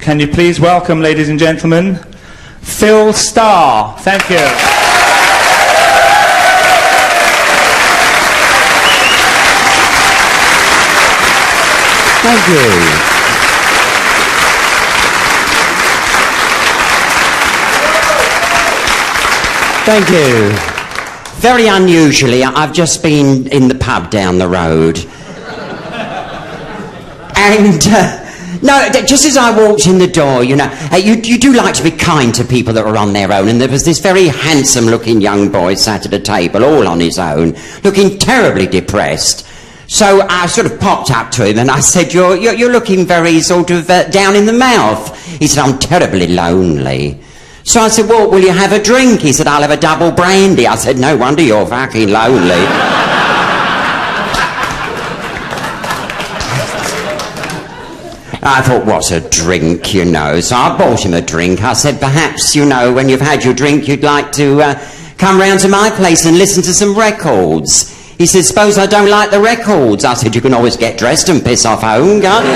Can you please welcome, ladies and gentlemen, Phil Starr. Thank you. Thank you. Thank you. Very unusually, I've just been in the pub down the road. And, no, just as I walked in the door, you know, you do like to be kind to people that are on their own, and there was this very handsome-looking young boy sat at a table, all on his own, looking terribly depressed. So I sort of popped up to him and I said, you're looking very sort of down in the mouth. He said, I'm terribly lonely. So I said, well, will you have a drink? He said, I'll have a double brandy. I said, no wonder you're fucking lonely. I thought, what's a drink, you know? So I bought him a drink. I said, perhaps, you know, when you've had your drink, you'd like to come round to my place and listen to some records. He said, suppose I don't like the records. I said, you can always get dressed and piss off home, can't you?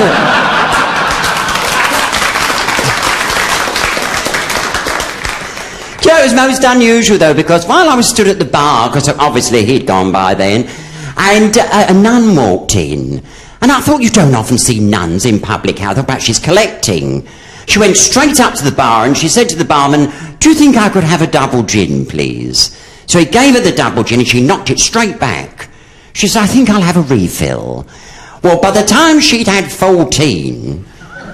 You know, it was most unusual, though, because while I was stood at the bar, because obviously he'd gone by then, and a nun walked in. And I thought, you don't often see nuns in public house. I thought, perhaps she's collecting. She went straight up to the bar and she said to the barman, do you think I could have a double gin, please? So he gave her the double gin and she knocked it straight back. She said, I think I'll have a refill. Well, by the time she'd had 14,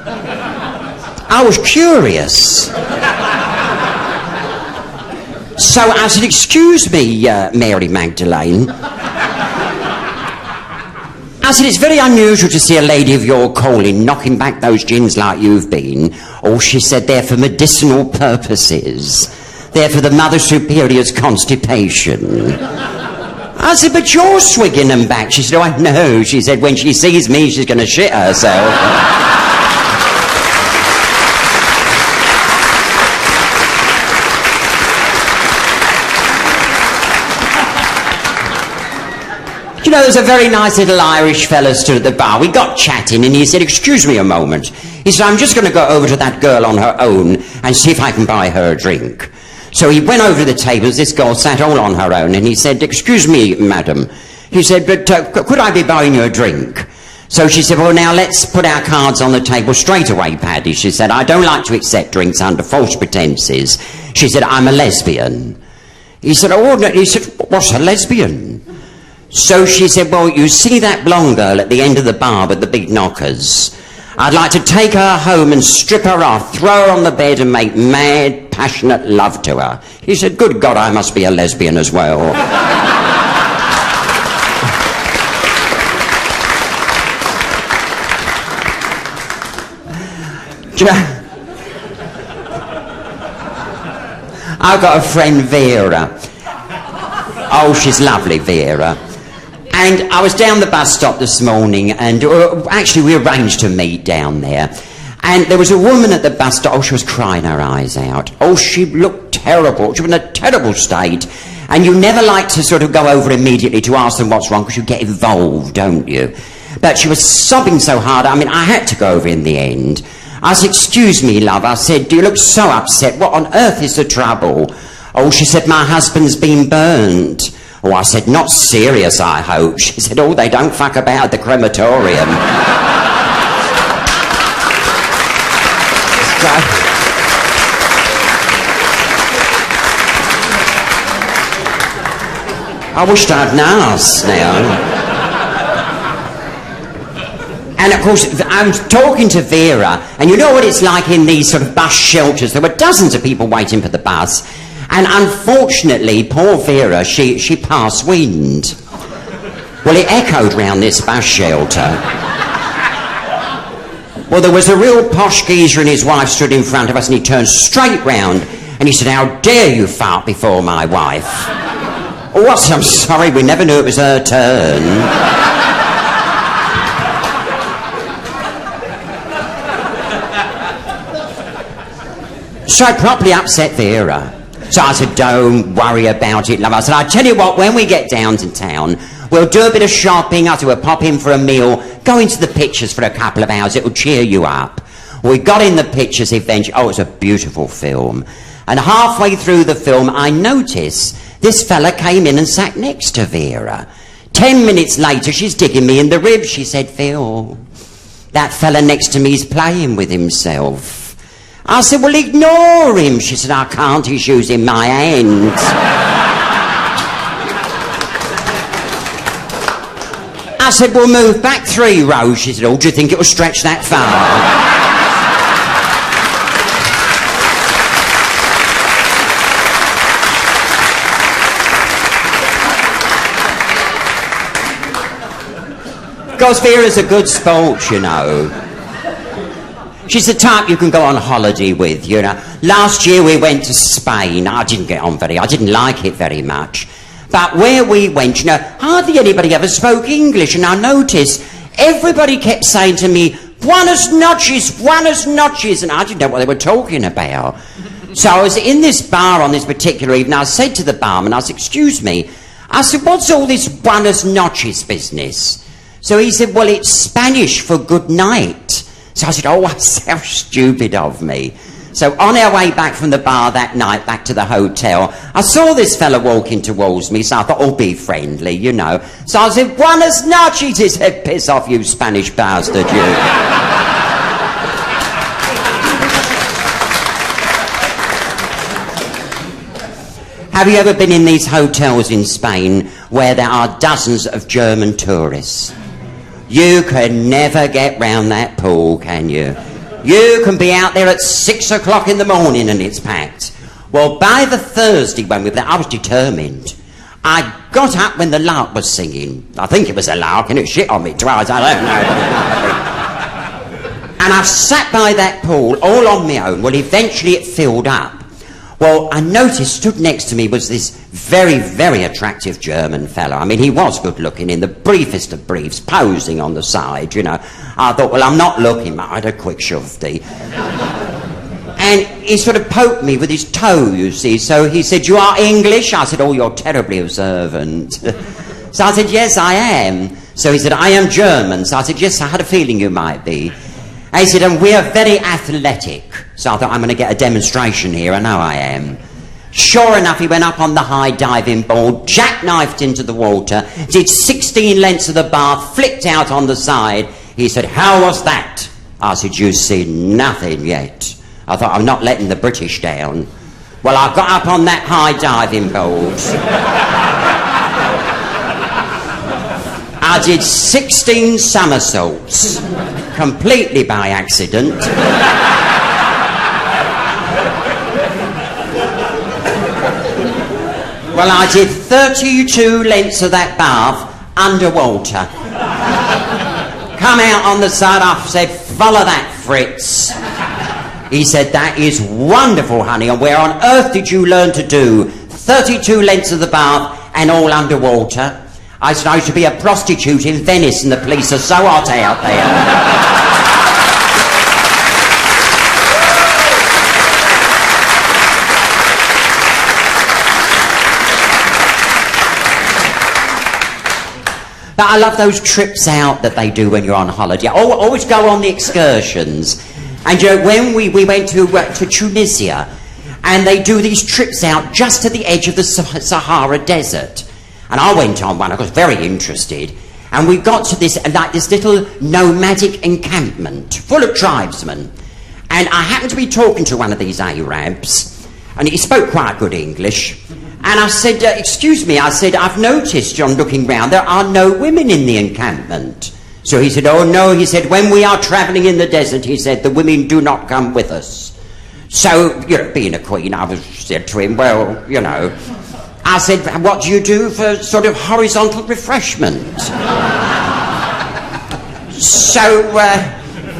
I was curious. So I said, excuse me, Mary Magdalene. I said, it's very unusual to see a lady of your calling knocking back those gins like you've been. Oh, she said, they're for medicinal purposes. They're for the Mother Superior's constipation. I said, but you're swigging them back. She said, oh, I know. She said, when she sees me, she's going to shit herself. You know, there's a very nice little Irish fella stood at the bar. We got chatting and he said, excuse me a moment. He said, I'm just going to go over to that girl on her own and see if I can buy her a drink. So he went over to the tables, this girl sat all on her own, and he said, excuse me, madam. He said, but could I be buying you a drink? So she said, well, now let's put our cards on the table straight away, Paddy. She said, I don't like to accept drinks under false pretences. She said, I'm a lesbian. He said, oh, no. He said, what's a lesbian? So she said, well, you see that blonde girl at the end of the bar with the big knockers? I'd like to take her home and strip her off, throw her on the bed and make mad, passionate love to her. He said, good God, I must be a lesbian as well. I've got a friend, Vera. Oh, she's lovely, Vera. And I was down the bus stop this morning, and actually we arranged to meet down there. And there was a woman at the bus stop. Oh, she was crying her eyes out. Oh, she looked terrible. She was in a terrible state. And you never like to sort of go over immediately to ask them what's wrong, because you get involved, don't you? But she was sobbing so hard. I mean, I had to go over in the end. I said, excuse me, love. I said, you look so upset. What on earth is the trouble? Oh, she said, my husband's been burnt. Oh, I said, not serious, I hope. She said, oh, they don't fuck about at the crematorium. I wished I'd asked now. And of course, I was talking to Vera, and you know what it's like in these sort of bus shelters. There were dozens of people waiting for the bus. And unfortunately, poor Vera, she passed wind. Well, it echoed round this bus shelter. Well, there was a real posh geezer and his wife stood in front of us, and he turned straight round and he said, how dare you fart before my wife? Oh, what? I'm sorry, we never knew it was her turn. So I properly upset Vera. So I said, don't worry about it, love. I said, I'll tell you what, when we get down to town, we'll do a bit of shopping. I said, we'll pop in for a meal, go into the pictures for a couple of hours. It'll cheer you up. We got in the pictures eventually. Oh, it was a beautiful film. And halfway through the film, I noticed this fella came in and sat next to Vera. 10 minutes later, she's digging me in the ribs. She said, Phil, that fella next to me's playing with himself. I said, well, ignore him. She said, I can't, he's using my hand. I said, well, move back 3 rows. She said, oh, do you think it will stretch that far? Because Vera's a good sport, you know. She's the type you can go on holiday with, you know. Last year we went to Spain. I didn't like it very much. But where we went, you know, hardly anybody ever spoke English. And I noticed everybody kept saying to me, Buenas noches, buenas noches. And I didn't know what they were talking about. So I was in this bar on this particular evening. I said to the barman, I said, excuse me. I said, what's all this buenas noches business? So he said, well, it's Spanish for good night. So I said, oh, that's how stupid of me. So on our way back from the bar that night, back to the hotel, I saw this fella walking towards me, so I thought, oh, be friendly, you know. So I said, buenas noches. He said, piss off, you Spanish bastard, you. Have you ever been in these hotels in Spain where there are dozens of German tourists? You can never get round that pool, can you? You can be out there at 6 o'clock in the morning and it's packed. Well, by the Thursday when we were there, I was determined. I got up when the lark was singing. I think it was a lark and it shit on me twice, I don't know. And I sat by that pool all on my own. Well, eventually it filled up. Well, I noticed stood next to me was this very, very attractive German fellow. I mean, he was good looking in the briefest of briefs, posing on the side, you know. I thought, well, I'm not looking, I had a quick shove-dee. And he sort of poked me with his toe, you see. So he said, you are English? I said, oh, you're terribly observant. So I said, yes, I am. So he said, I am German. So I said, yes, I had a feeling you might be. And he said, and we're very athletic. So I thought, I'm going to get a demonstration here. I know I am. Sure enough, he went up on the high diving board, jackknifed into the water, did 16 lengths of the bath, flicked out on the side. He said, how was that? I said, you see nothing yet. I thought, I'm not letting the British down. Well, I got up on that high diving board. I did 16 somersaults, completely by accident. Well, I did 32 lengths of that bath underwater. Come out on the side, I said, follow that, Fritz. He said, that is wonderful, honey, and where on earth did you learn to do 32 lengths of the bath and all underwater? I said, I used to be a prostitute in Venice and the police are so hot out there. But I love those trips out that they do when you're on holiday. Always go on the excursions. And you know, when we went to Tunisia, and they do these trips out just to the edge of the Sahara Desert. And I went on one, I was very interested, and we got to this little nomadic encampment full of tribesmen. And I happened to be talking to one of these Arabs, and he spoke quite good English. And I said, excuse me, I said, I've noticed, on looking round, there are no women in the encampment. So he said, oh no, he said, when we are travelling in the desert, he said, the women do not come with us. So, you know, being a queen, I said to him, well, you know, I said, what do you do for sort of horizontal refreshment? So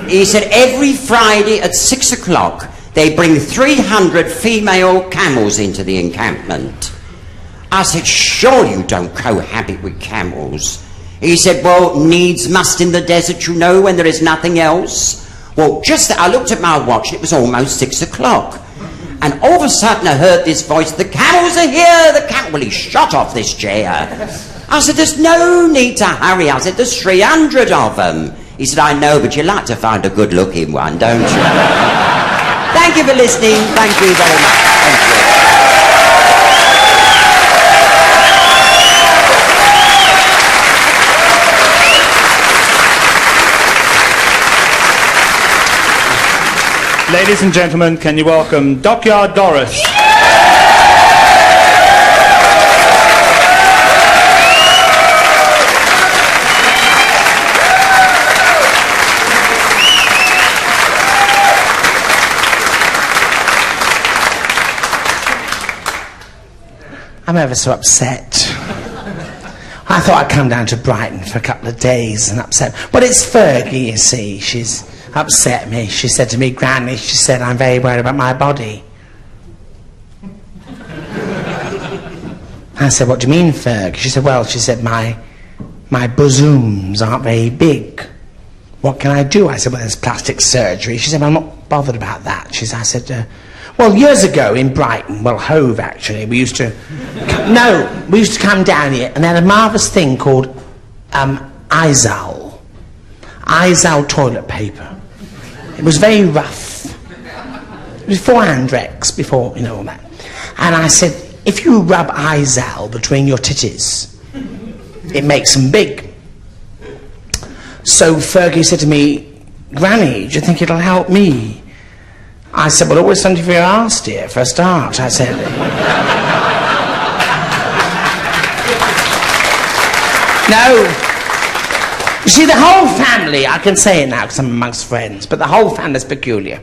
he said, every Friday at 6 o'clock, they bring 300 female camels into the encampment. I said, sure you don't cohabit with camels. He said, well, needs must in the desert, you know, when there is nothing else. Well, I looked at my watch, it was almost 6 o'clock. And all of a sudden I heard this voice, the camels are here, Well, he shot off this chair. I said, there's no need to hurry. I said, there's 300 of them. He said, I know, but you like to find a good-looking one, don't you? Thank you for listening. Thank you very much. Thank you. Ladies and gentlemen, can you welcome Dockyard Doris? I'm ever so upset. I thought I'd come down to Brighton for a couple of days and upset. But it's Fergie, you see. She's upset me. She said to me, Granny, she said, I'm very worried about my body. I said, what do you mean, Ferg? She said, well, she said, my bosoms aren't very big. What can I do? I said, well, there's plastic surgery. She said, well, I'm not bothered about that. I said, well, years ago in Brighton, well, Hove, actually, we used to come down here, and they had a marvellous thing called Izal toilet paper. It was very rough. It was before Andrex, before, all that. And I said, if you rub Izal between your titties, it makes them big. So Fergie said to me, Granny, do you think it'll help me? I said, well, always something for your arse, dear, for a start. I said, no. You see, the whole family, I can say it now because I'm amongst friends, but the whole family's peculiar.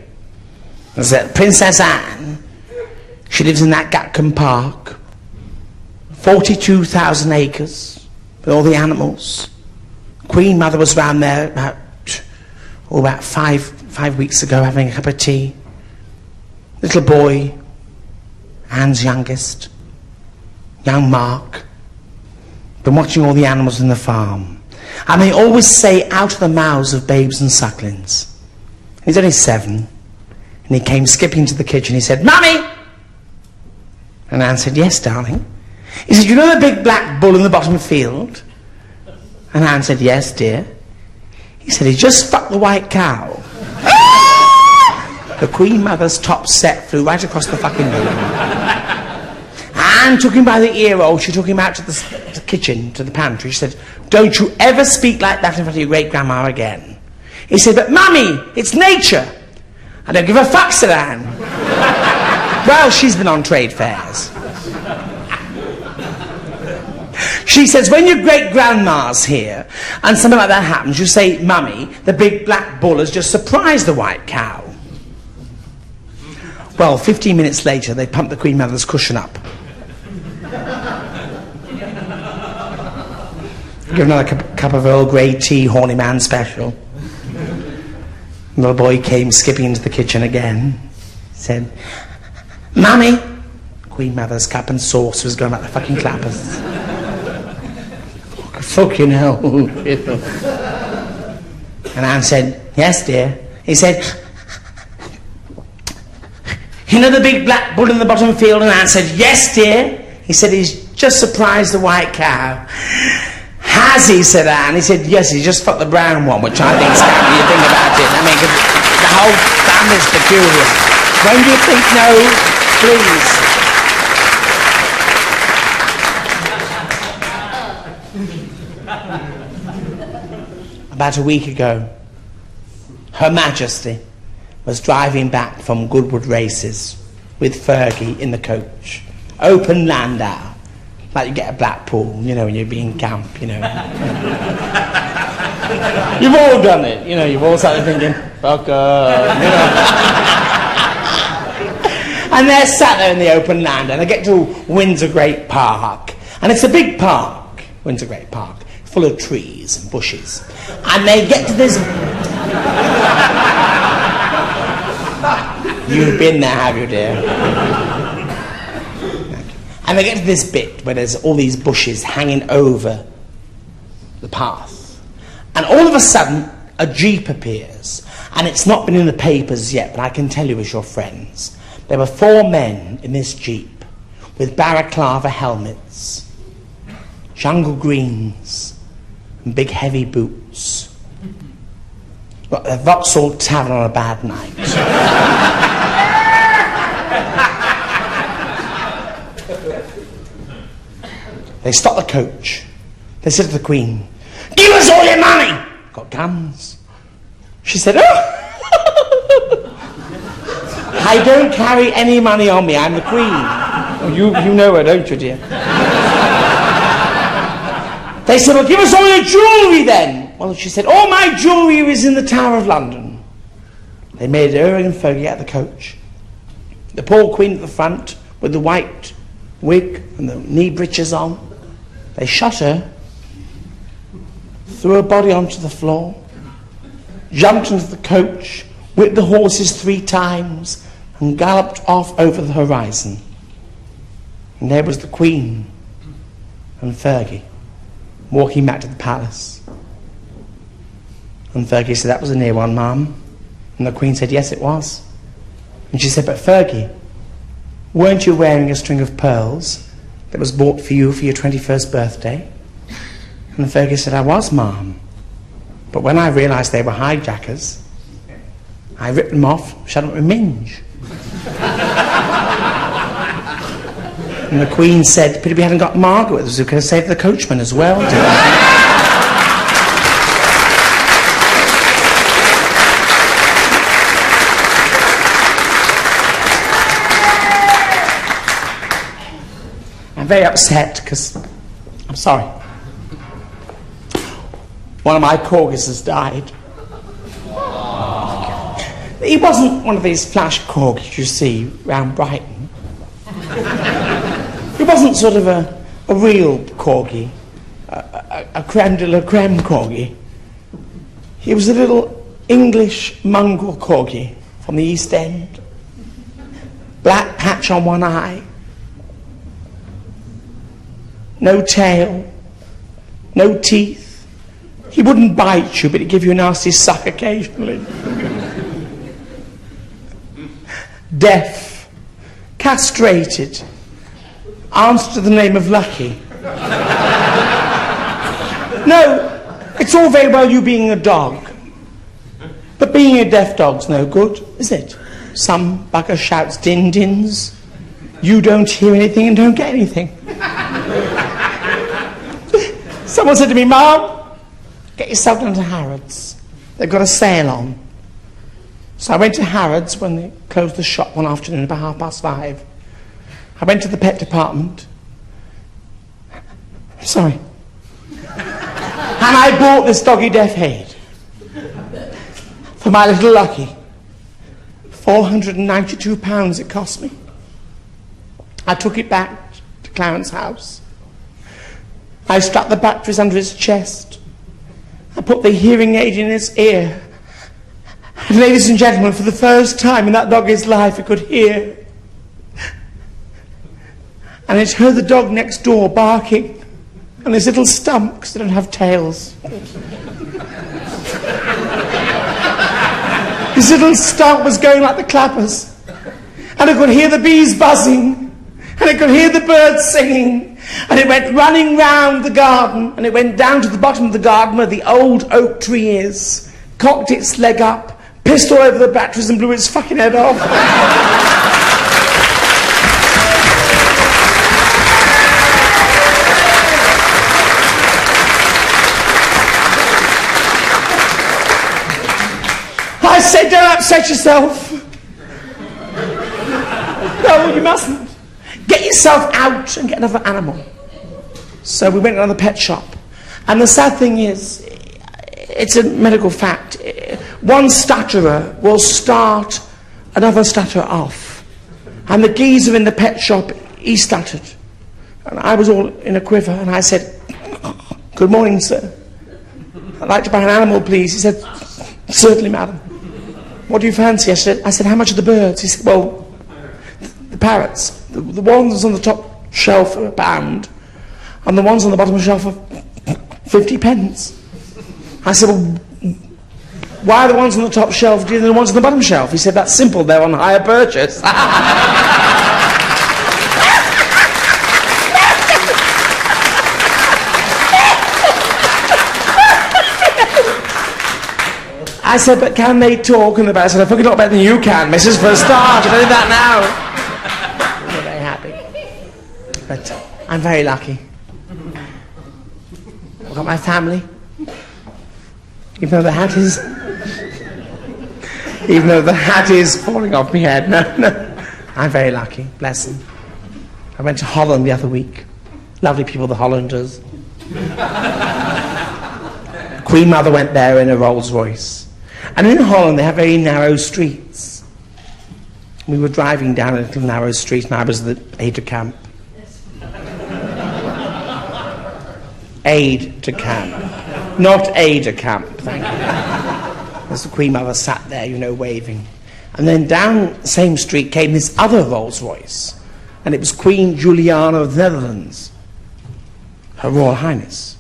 There's that Princess Anne, she lives in that Gatcombe Park, 42,000 acres, with all the animals. Queen Mother was round there about 5 weeks ago having a cup of tea. Little boy, Anne's youngest, young Mark, been watching all the animals in the farm. And they always say, out of the mouths of babes and sucklings. He's only 7, and he came skipping to the kitchen. He said, Mummy! And Anne said, yes, darling. He said, you know the big black bull in the bottom field? And Anne said, yes, dear. He said, he just fucked the white cow. The Queen Mother's top set flew right across the fucking room. Anne took him by the ear-hole. She took him out to the kitchen, to the pantry. She said, don't you ever speak like that in front of your great-grandma again. He said, but Mummy, it's nature. I don't give a fuck, said Anne. Well, she's been on trade fairs. She says, when your great-grandma's here and something like that happens, you say, Mummy, the big black bull has just surprised the white cow. Well, 15 minutes later, they pumped the Queen Mother's cushion up. Give another cup of Earl Grey tea, horny man special. The little boy came skipping into the kitchen again. Said, Mummy! Queen Mother's cup and sauce was going like the fucking clappers. Fucking hell. And Anne said, yes, dear. He said, you know the big black bull in the bottom field? And Anne said, yes, dear. He said, he's just surprised the white cow. Has he, said Anne. He said, yes, he just fucked the brown one, which I think is scary. You think about it. I mean, the whole family's peculiar. When do you think no, please? About a week ago, Her Majesty was driving back from Goodwood races with Fergie in the coach. Open landau, like you get a Blackpool, when you're being camp, You've all done it, you've all started thinking, fuck up, And they're sat there in the open landau, and they get to Windsor Great Park, and it's a big park, Windsor Great Park, full of trees and bushes. And they get to this... You've been there, have you, dear? And they get to this bit where there's all these bushes hanging over the path. And all of a sudden, a jeep appears. And it's not been in the papers yet, but I can tell you as your friends. There were 4 men in this jeep with balaclava helmets, jungle greens, and big heavy boots. Got the Vauxhall Tavern on a bad night. They stopped the coach. They said to the Queen, "Give us all your money!" Got guns. She said, "Oh, I don't carry any money on me. I'm the Queen." Oh, you know her, don't you, dear? They said, "Well, give us all your jewellery then." Well, she said, "All my jewellery is in the Tower of London." They made her and Fergie out of the coach. The poor Queen at the front with the white wig and the knee breeches on. They shot her, threw her body onto the floor, jumped into the coach, whipped the horses 3 times, and galloped off over the horizon. And there was the Queen and Fergie walking back to the palace. And Fergie said, "That was a near one, Mum." And the Queen said, "Yes, it was." And she said, "But Fergie, weren't you wearing a string of pearls that was bought for you for your 21st birthday?" And Fergie said, "I was, Mum. But when I realised they were hijackers, I ripped them off, shut them with minge." And the Queen said, "Pity we hadn't got Margaret with us, who could have saved the coachman as well." I'm very upset because, I'm sorry, one of my corgis has died. He wasn't one of these flash corgis you see round Brighton. He wasn't sort of a real corgi, a creme de la creme corgi. He was a little English mongrel corgi from the East End. Black patch on one eye. No tail. No teeth. He wouldn't bite you, but he'd give you a nasty suck occasionally. Deaf. Castrated. Answer to the name of Lucky. No, it's all very well you being a dog, but being a deaf dog's no good, is it? Some bugger shouts din-dins. You don't hear anything and don't get anything. Someone said to me, "Mum, get yourself down to Harrods. They've got a sale on." So I went to Harrods when they closed the shop one afternoon about 5:30. I went to the pet department. Sorry. And I bought this doggy death head for my little Lucky. £492 it cost me. I took it back to Clarence House. I strapped the batteries under his chest. I put the hearing aid in his ear. And ladies and gentlemen, for the first time in that doggy's life, it could hear. And it heard the dog next door barking. And his little stump, because they don't have tails. His little stump was going like the clappers. And it could hear the bees buzzing. And it could hear the birds singing. And it went running round the garden. And it went down to the bottom of the garden where the old oak tree is. Cocked its leg up. Pissed all over the batteries and blew its fucking head off. I said, "Don't upset yourself." No, you mustn't. Get yourself out and get another animal. So we went to another pet shop. And the sad thing is, it's a medical fact. One stutterer will start another stutterer off. And the geezer in the pet shop, he stuttered. And I was all in a quiver, and I said, "Good morning, sir. I'd like to buy an animal, please." He said, "Certainly, madam. What do you fancy?" I said, "How much are the birds?" He said, "Well, the parrots. The ones on the top shelf are £1, and the ones on the bottom of the shelf are 50 pence. I said, "Well, why are the ones on the top shelf dearer than the ones on the bottom shelf?" He said, "That's simple, they're on hire purchase." I said, but can they talk? And the bear said, I fucking lot better than you can, Mrs. For a start. I'll do that now. I'm very happy. But I'm very lucky. I've got my family. Even though the hat is... Even though the hat is falling off my head. No. I'm very lucky. Bless them. I went to Holland the other week. Lovely people, the Hollanders. Queen Mother went there in a Rolls Royce. And in Holland they have very narrow streets. We were driving down a little narrow street and I was the aide de camp. Aide de camp. Not aide de camp, thank you. As the Queen Mother sat there, you know, waving. And then down the same street came this other Rolls Royce. And it was Queen Juliana of the Netherlands. Her Royal Highness.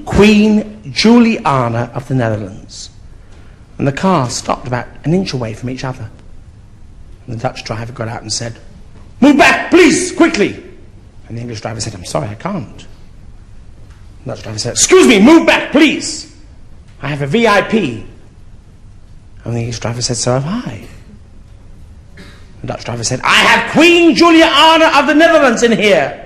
Queen Juliana of the Netherlands. And the car stopped about an inch away from each other. And the Dutch driver got out and said, "Move back, please, quickly." And the English driver said, "I'm sorry, I can't." The Dutch driver said, "Excuse me, move back, please. I have a VIP." And the English driver said, "So have I." The Dutch driver said, "I have Queen Juliana of the Netherlands in here."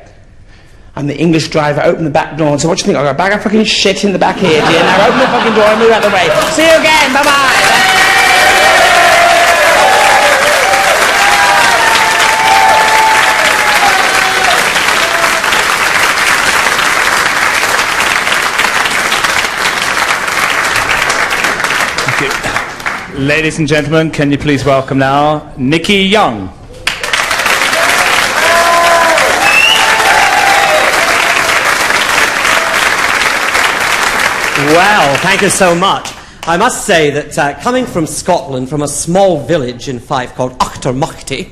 And the English driver opened the back door and said, "What do you think? I've got a bag of fucking shit in the back here, dear. Now open the fucking door and move out of the way. See you again. Bye-bye." Ladies and gentlemen, can you please welcome now Nikki Young. Well, thank you so much. I must say that coming from Scotland, from a small village in Fife called Achtermachty,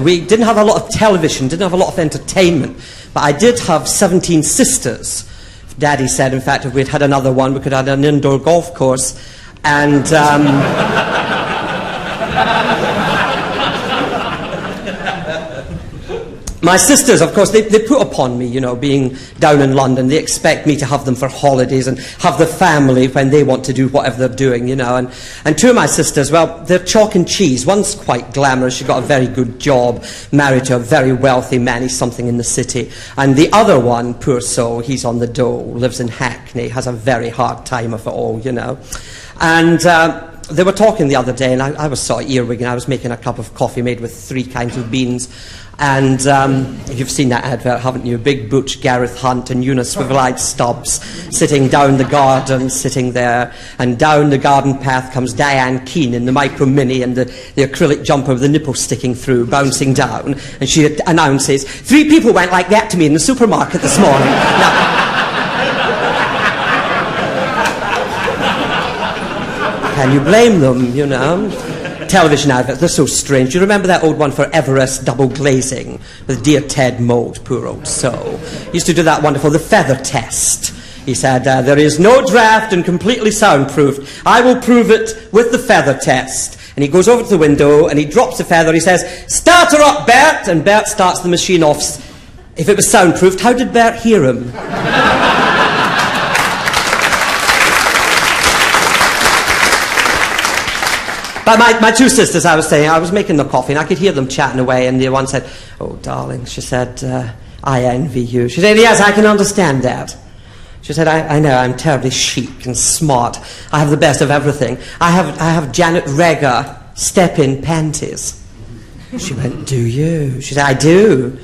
we didn't have a lot of television, didn't have a lot of entertainment, but I did have 17 sisters. Daddy said, in fact, if we'd had another one, we could have had an indoor golf course. And my sisters, of course, they put upon me, you know, being down in London. They expect me to have them for holidays and have the family when they want to do whatever they're doing, you know. And two of my sisters, well, they're chalk and cheese. One's quite glamorous. She got a very good job, married to a very wealthy man. He's something in the city. And the other one, poor soul, he's on the dole, lives in Hackney, has a very hard time of it all, you know. And they were talking the other day, and I was sort of earwigging. I was making a cup of coffee made with 3 kinds of beans. And you've seen that advert, haven't you? Big Butch, Gareth Hunt and Eunice Swivel-eyed Stubbs sitting down the garden, sitting there. And down the garden path comes Diane Keane in the Micro Mini and the acrylic jumper with the nipple sticking through, bouncing down. And she announces, 3 people went like that to me in the supermarket this morning. Now, can you blame them, you know? Television adverts, they're so strange. You remember that old one for Everest double glazing with Dear Ted Moult, poor old soul. He used to do that wonderful, the feather test. He said, there is no draft and completely soundproofed. I will prove it with the feather test. And he goes over to the window and he drops the feather. He says, "Start her up, Bert." And Bert starts the machine off. If it was soundproofed, how did Bert hear him? But my 2 sisters, I was saying, I was making the coffee and I could hear them chatting away, and the one said, "Oh, darling," she said, "I envy you." She said, "Yes, I can understand that." She said, I know, I'm terribly chic and smart. I have the best of everything. I have Janet Regger step-in panties." She went, "Do you?" She said, "I do."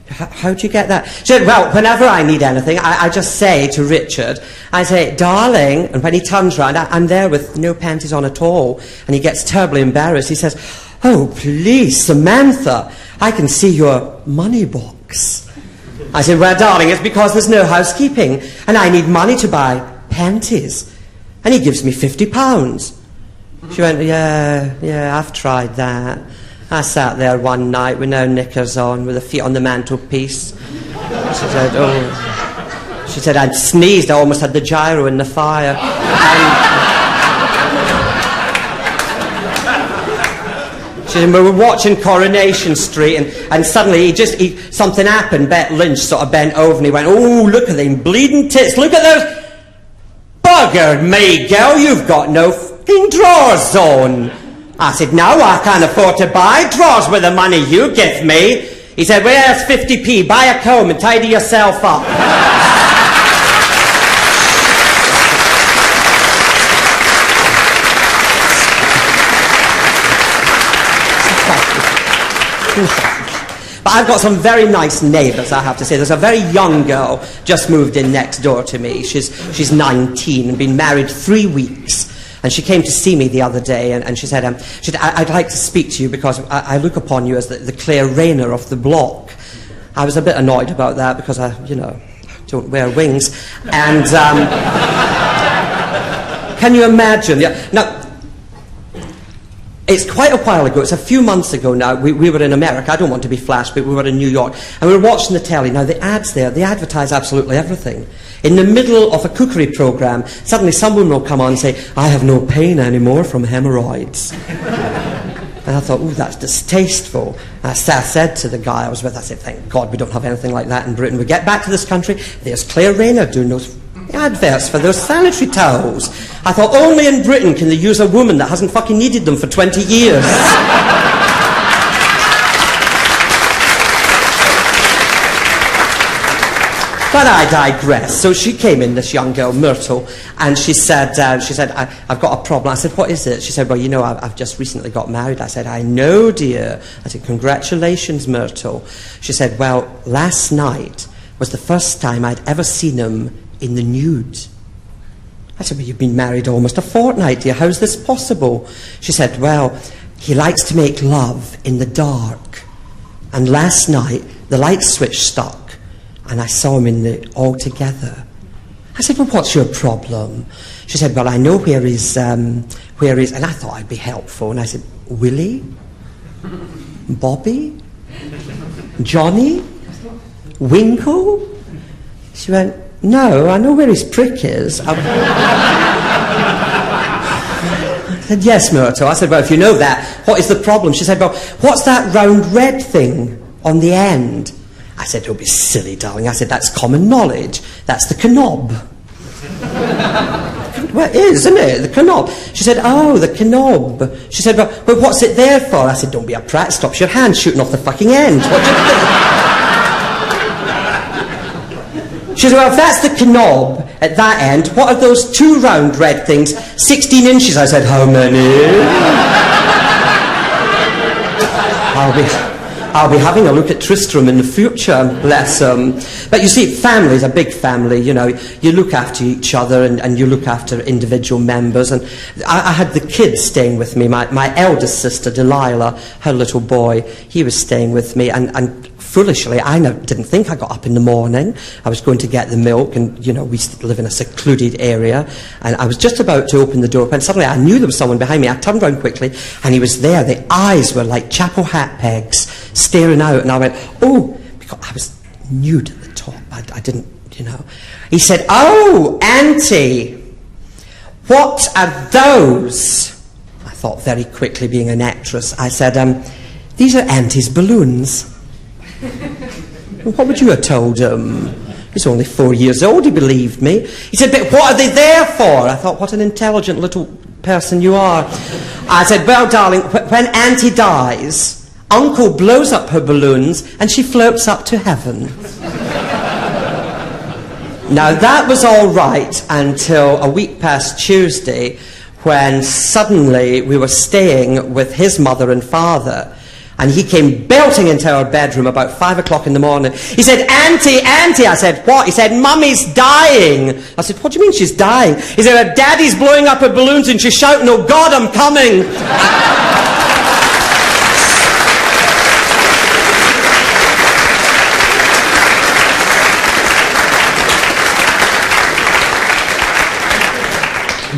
"How'd you get that?" She said, "Well, whenever I need anything, I just say to Richard, I say, 'Darling,' and when he turns round, I'm there with no panties on at all, and he gets terribly embarrassed. He says, 'Oh, please, Samantha, I can see your money box.' I said, 'Well, darling, it's because there's no housekeeping, and I need money to buy panties.' And he gives me £50. She went, yeah, I've tried that. I sat there one night with no knickers on, with the feet on the mantelpiece. She said, "Oh," she said, "I'd sneezed, I almost had the gyro in the fire." She said, "We were watching Coronation Street, and suddenly something happened. Bette Lynch sort of bent over and he went, 'Oh, look at them bleeding tits, look at those buggered me, girl, you've got no fucking drawers on. I said, no, I can't afford to buy drawers with the money you give me. He said, well, there's 50p, buy a comb and tidy yourself up. But I've got some very nice neighbours, I have to say. There's a very young girl just moved in next door to me. She's 19 and been married 3 weeks. And she came to see me the other day, and she said, I'd like to speak to you because I look upon you as the Claire Rayner of the block. I was a bit annoyed about that because I, don't wear wings. And can you imagine? Yeah, now, it's quite a while ago. It's a few months ago now. We were in America. I don't want to be flash, but we were in New York. And we were watching the telly. Now, the ads there, they advertise absolutely everything. In the middle of a cookery programme, suddenly someone will come on and say, I have no pain anymore from hemorrhoids. And I thought, ooh, that's distasteful. And I said to the guy I was with, I said, thank God we don't have anything like that in Britain. We get back to this country, there's Claire Rayner doing those adverts for those sanitary towels. I thought, only in Britain can they use a woman that hasn't fucking needed them for 20 years. But I digress. So she came in, this young girl, Myrtle, and she said, I've got a problem. I said, what is it? She said, well, I've just recently got married. I said, I know, dear. I said, congratulations, Myrtle. She said, well, last night was the first time I'd ever seen him in the nude. I said, well, you've been married almost a fortnight, dear. How's this possible? She said, well, he likes to make love in the dark. And last night, the light switch stuck, and I saw him all together. I said, well, what's your problem? She said, well, I know where he's, and I thought I'd be helpful. And I said, Willie? Bobby? Johnny? Winkle? She went, no, I know where his prick is. I said, yes, Myrtle. I said, well, if you know that, what is the problem? She said, well, what's that round red thing on the end? I said, don't be silly, darling. I said, that's common knowledge. That's the knob. Well, it is, isn't it? The knob. She said, oh, the knob. She said, well, what's it there for? I said, don't be a prat. Stops your hand shooting off the fucking end. What do you think? She said, well, if that's the knob at that end, what are those two round red things, 16 inches? I said, how many? I'll be having a look at Tristram in the future, bless him. But you see, family's a big family, you look after each other and you look after individual members. And I had the kids staying with me, my eldest sister, Delilah, her little boy, he was staying with me, and foolishly, I didn't think. I got up in the morning, I was going to get the milk, and, we live in a secluded area, and I was just about to open the door, and suddenly I knew there was someone behind me. I turned around quickly, and he was there. The eyes were like chapel hat pegs, staring out, and I went, oh, because I was nude at the top. I didn't, He said, oh, Auntie, what are those? I thought very quickly, being an actress, I said, these are Auntie's balloons. What would you have told him? He's only 4 years old, he believed me. He said, but what are they there for? I thought, what an intelligent little person you are. I said, well, darling, when Auntie dies, Uncle blows up her balloons and she floats up to heaven. Now, that was all right until a week past Tuesday, when suddenly we were staying with his mother and father, and he came belting into our bedroom about 5 o'clock in the morning. He said, Auntie, Auntie. I said, what? He said, Mummy's dying. I said, what do you mean she's dying? He said, her daddy's blowing up her balloons and she's shouting, oh God, I'm coming.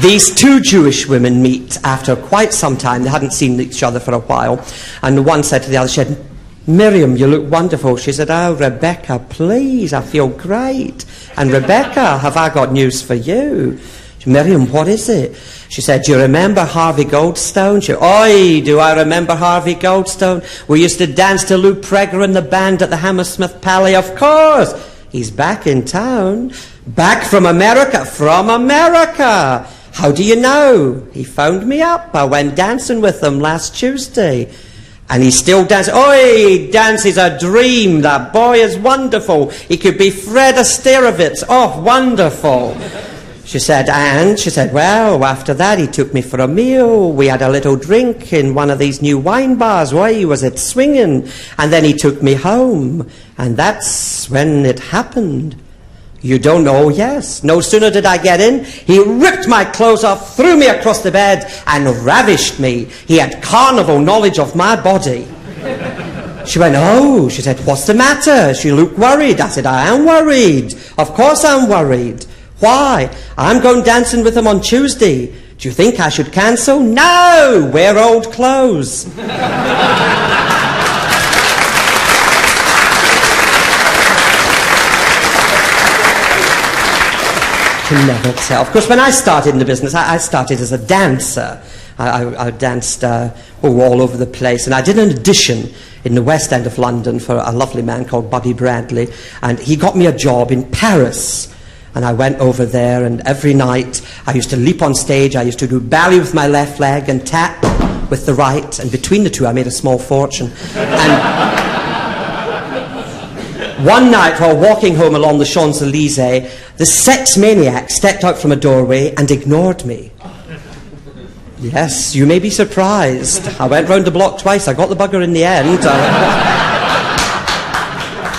These two Jewish women meet after quite some time. They hadn't seen each other for a while. And the one said to the other, she said, Miriam, you look wonderful. She said, oh, Rebecca, please, I feel great. And Rebecca, have I got news for you? Miriam, what is it? She said, do you remember Harvey Goldstone? She said, oi, do I remember Harvey Goldstone? We used to dance to Lou Preger and the band at the Hammersmith Palais, of course. He's back in town. Back from America. From America. How do you know? He phoned me up. I went dancing with him last Tuesday. And he's still dancing. Oi, dance is a dream. That boy is wonderful. He could be Fred Astairovitz. Oh, wonderful. She said, and? She said, well, after that he took me for a meal. We had a little drink in one of these new wine bars. Why, was it swinging? And then he took me home. And that's when it happened. You don't know? Yes. No sooner did I get in, he ripped my clothes off, threw me across the bed, and ravished me. He had carnival knowledge of my body. She went, oh, she said, what's the matter? She looked worried. I said, I am worried. Of course I'm worried. Why? I'm going dancing with him on Tuesday. Do you think I should cancel? No! Wear old clothes. Can never tell. Of course, when I started in the business, I started as a dancer. I danced all over the place, and I did an audition in the West End of London for a lovely man called Bobby Bradley, and he got me a job in Paris. And I went over there, and every night I used to leap on stage. I used to do ballet with my left leg and tap with the right, and between the two I made a small fortune. And one night, while walking home along the Champs-Élysées, the sex maniac stepped out from a doorway and ignored me. Yes, you may be surprised. I went round the block twice. I got the bugger in the end.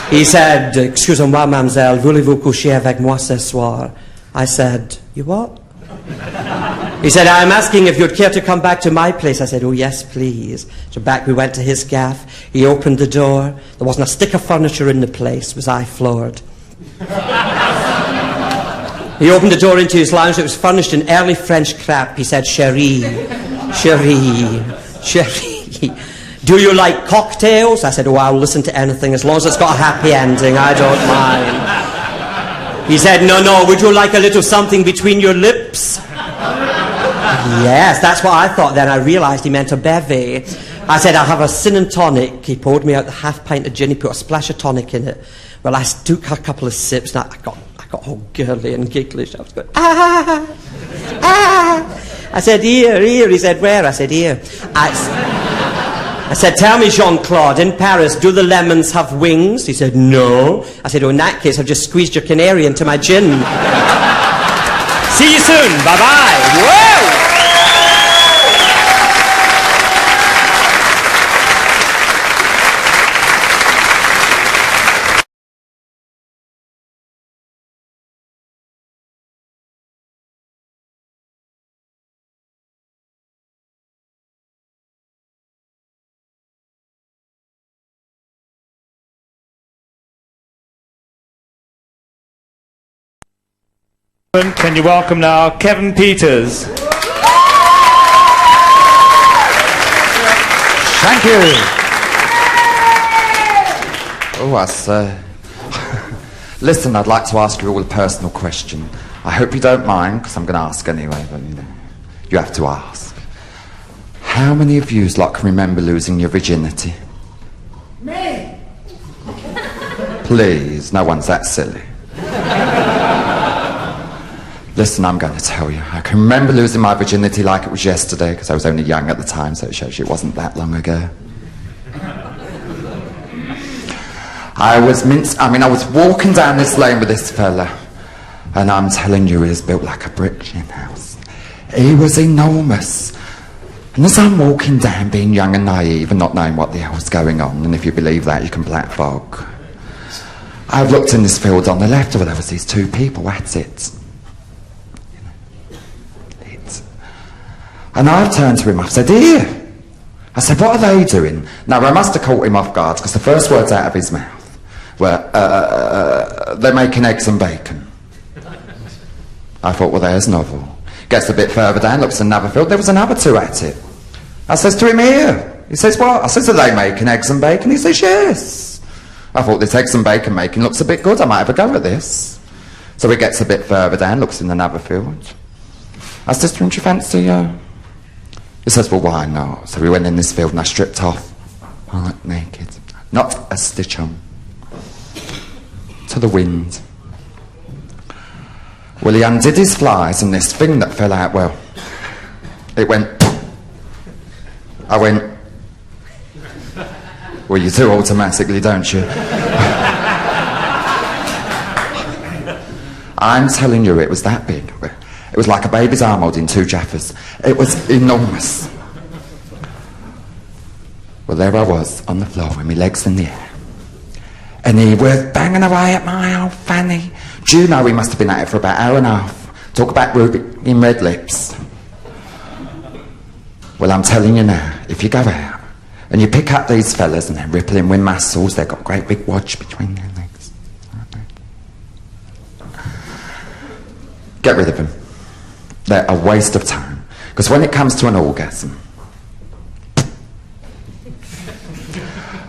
He said, excusez-moi, mademoiselle, voulez-vous coucher avec moi ce soir? I said, you what? He said, I'm asking if you'd care to come back to my place. I said, oh, yes, please. So back we went to his gaff. He opened the door. There wasn't a stick of furniture in the place. Was I floored? He opened the door into his lounge. It was furnished in early French crepe. He said, chérie, chérie, chérie, do you like cocktails? I said, oh, I'll listen to anything as long as it's got a happy ending. I don't mind. He said, no, would you like a little something between your lips? Yes, that's what I thought then. I realised he meant a bevy. I said, I'll have a sin and tonic. He poured me out the half pint of gin. He put a splash of tonic in it. Well, I took a couple of sips, and I got all girly and giggly. I was going, ah. I said, here. He said, where? I said, here. I said, tell me, Jean-Claude, in Paris, do the lemons have wings? He said, no. I said, oh, in that case, I've just squeezed your canary into my gin. See you soon. Bye-bye. Whoa! Can you welcome now Kevin Peters? Thank you. Oh, listen, I'd like to ask you all a personal question. I hope you don't mind, because I'm going to ask anyway, but you have to ask. How many of you can remember losing your virginity? Me! Please, no one's that silly. Listen, I'm going to tell you. I can remember losing my virginity like it was yesterday, because I was only young at the time, so it shows you it wasn't that long ago. I was walking down this lane with this fella, and I'm telling you, he was built like a brick shit house. He was enormous. And as I'm walking down, being young and naive and not knowing what the hell's going on, and if you believe that, you can black bog, I've looked in this field on the left, where there was these two people at it. And I've turned to him, I've said, here. I said, what are they doing? Now, I must have caught him off guard, because the first words out of his mouth were, they're making eggs and bacon. I thought, well, there's novel. Gets a bit further down, looks in another field, there was another two at it. I says to him, here. He says, what? I says, are they making eggs and bacon? He says, yes. I thought, this eggs and bacon making looks a bit good, I might have a go at this. So he gets a bit further down, looks in another field. I says to him, do you fancy, He says, well, why not? So we went in this field and I stripped off, naked, not a stitch on. to the wind. Well, he undid his flies and this thing that fell out, well, it went... I went... Well, you do automatically, don't you? I'm telling you, it was that big. It was like a baby's arm holding 2 Jaffas. It was enormous. Well, there I was, on the floor, with my legs in the air. And he was banging away at my old fanny. Do you know he must have been at it for about an hour and a half? Talk about Ruby in red lips. Well, I'm telling you now, if you go out and you pick up these fellas and they're rippling with muscles, they've got great big wadge between their legs. Get rid of them. They're a waste of time. Because when it comes to an orgasm,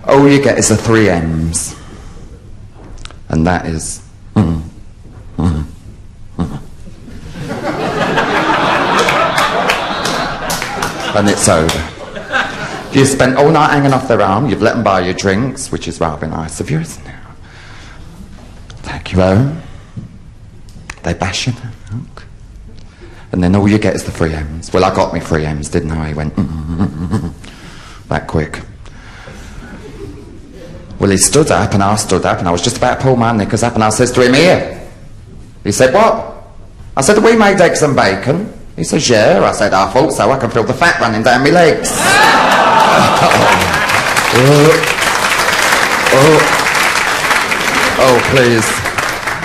all you get is the 3 M's. And that is... And it's over. You've spent all night hanging off their arm, you've let them buy you drinks, which is rather nice of you, isn't it? Take you home. They bash you down. And then all you get is the 3 M's. Well, I got me 3 M's, didn't I? He went, that quick. Well, he stood up and I stood up and I was just about to pull my knickers up and I says to him, here. He said, what? I said, have we made eggs and bacon? He says, yeah. I said, I thought so. I can feel the fat running down my legs. Oh, please.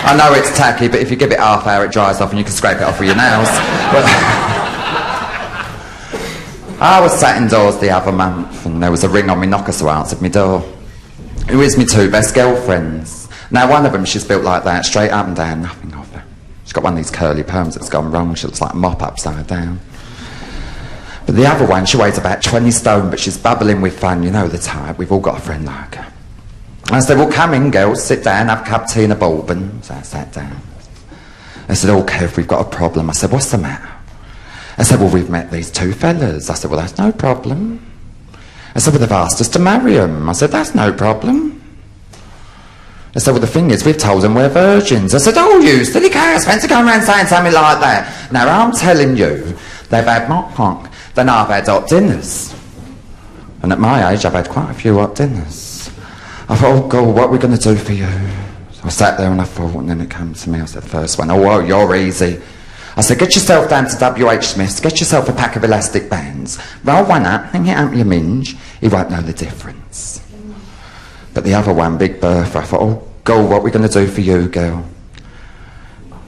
I know it's tacky, but if you give it half hour, it dries off and you can scrape it off with your nails. But I was sat indoors the other month and there was a ring on my knocker, so I answered my door. Who is my 2 best girlfriends? Now, one of them, she's built like that, straight up and down, nothing of her. She's got one of these curly perms that's gone wrong. She looks like a mop upside down. But the other one, she weighs about 20 stone, but she's bubbling with fun. You know the type. We've all got a friend like her. I said, well, come in, girls, sit down, have a cup of tea and a bourbon. So I sat down. I said, oh, Kev, we've got a problem. I said, what's the matter? I said, well, we've met these 2 fellas. I said, well, that's no problem. I said, well, they've asked us to marry them. I said, that's no problem. I said, well, the thing is, we've told them we're virgins. I said, oh, you silly cow, fancy going around saying something like that. Now, I'm telling you, they've had mock honk, then I've had hot dinners. And at my age, I've had quite a few hot dinners. I thought, oh, God, what are we going to do for you? So I sat there and I thought, and then it came to me, I said, the first one, oh, well, you're easy. I said, get yourself down to W.H. Smith's, get yourself a pack of elastic bands, roll one up, hang it up your minge, he won't know the difference. But the other one, Big Bertha, I thought, oh, God, what are we going to do for you, girl?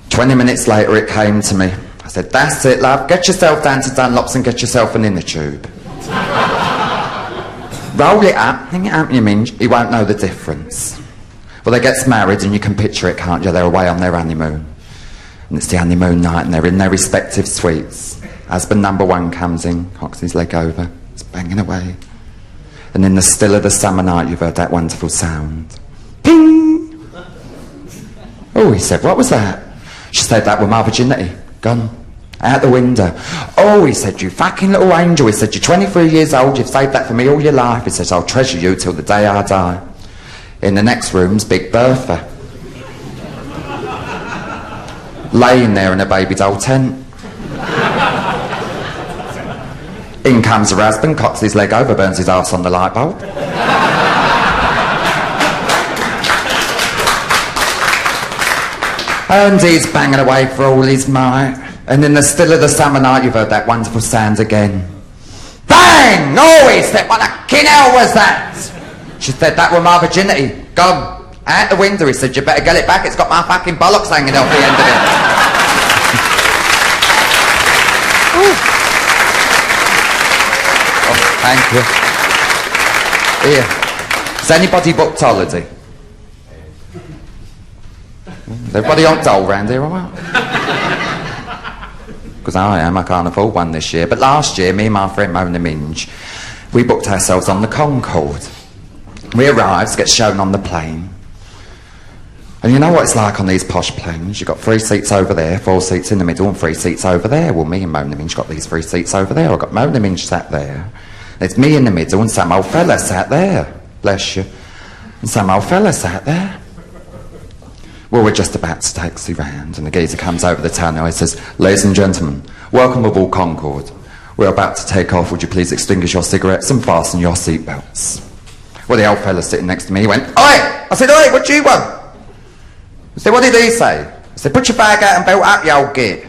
20 minutes later, it came to me. I said, that's it, love, get yourself down to Dunlop's and get yourself an inner tube. Roll it up, hang it up your minge, he won't know the difference. Well, they get married and you can picture it, can't you? They're away on their honeymoon. And it's the honeymoon night and they're in their respective suites. Husband number 1 comes in, cocks his leg over, he's banging away. And in the still of the summer night, you've heard that wonderful sound. Ping! Oh, he said, what was that? She said, that was my virginity. Gone. Out the window. Oh, he said, you fucking little angel. He said, you're 23 years old, you've saved that for me all your life. He says, I'll treasure you till the day I die. In the next room's Big Bertha. Laying there in a baby doll tent. In comes her husband, cocks his leg over, burns his arse on the light bulb. And he's banging away for all his might. And in the still of the summer night, you've heard that wonderful sound again. Bang! Oh, he said, what the hell was that? She said, that was my virginity. Gone. Out the window, he said, you better get it back, it's got my fucking bollocks hanging off the end of it. Oh, thank you. Here. Has anybody booked holiday? Is everybody on dole round here, alright? Because I can't afford one this year. But last year, me and my friend Mona Minge, we booked ourselves on the Concord. We arrived, get shown on the plane. And you know what it's like on these posh planes? You've got 3 seats over there, 4 seats in the middle, and 3 seats over there. Well, me and Mona Minge got these 3 seats over there. I've got Mona Minge sat there. There's me in the middle, and some old fella sat there. Bless you. And some old fella sat there. Well, we're just about to taxi round, and the geezer comes over the tannoy. He says, "Ladies and gentlemen, welcome aboard Concord. We're about to take off. Would you please extinguish your cigarettes and fasten your seatbelts?" Well, the old fella sitting next to me, he went, "Oi!" I said, "Oi, what do you want?" He said, "What did he say?" I said, "Put your bag out and belt up, you old git."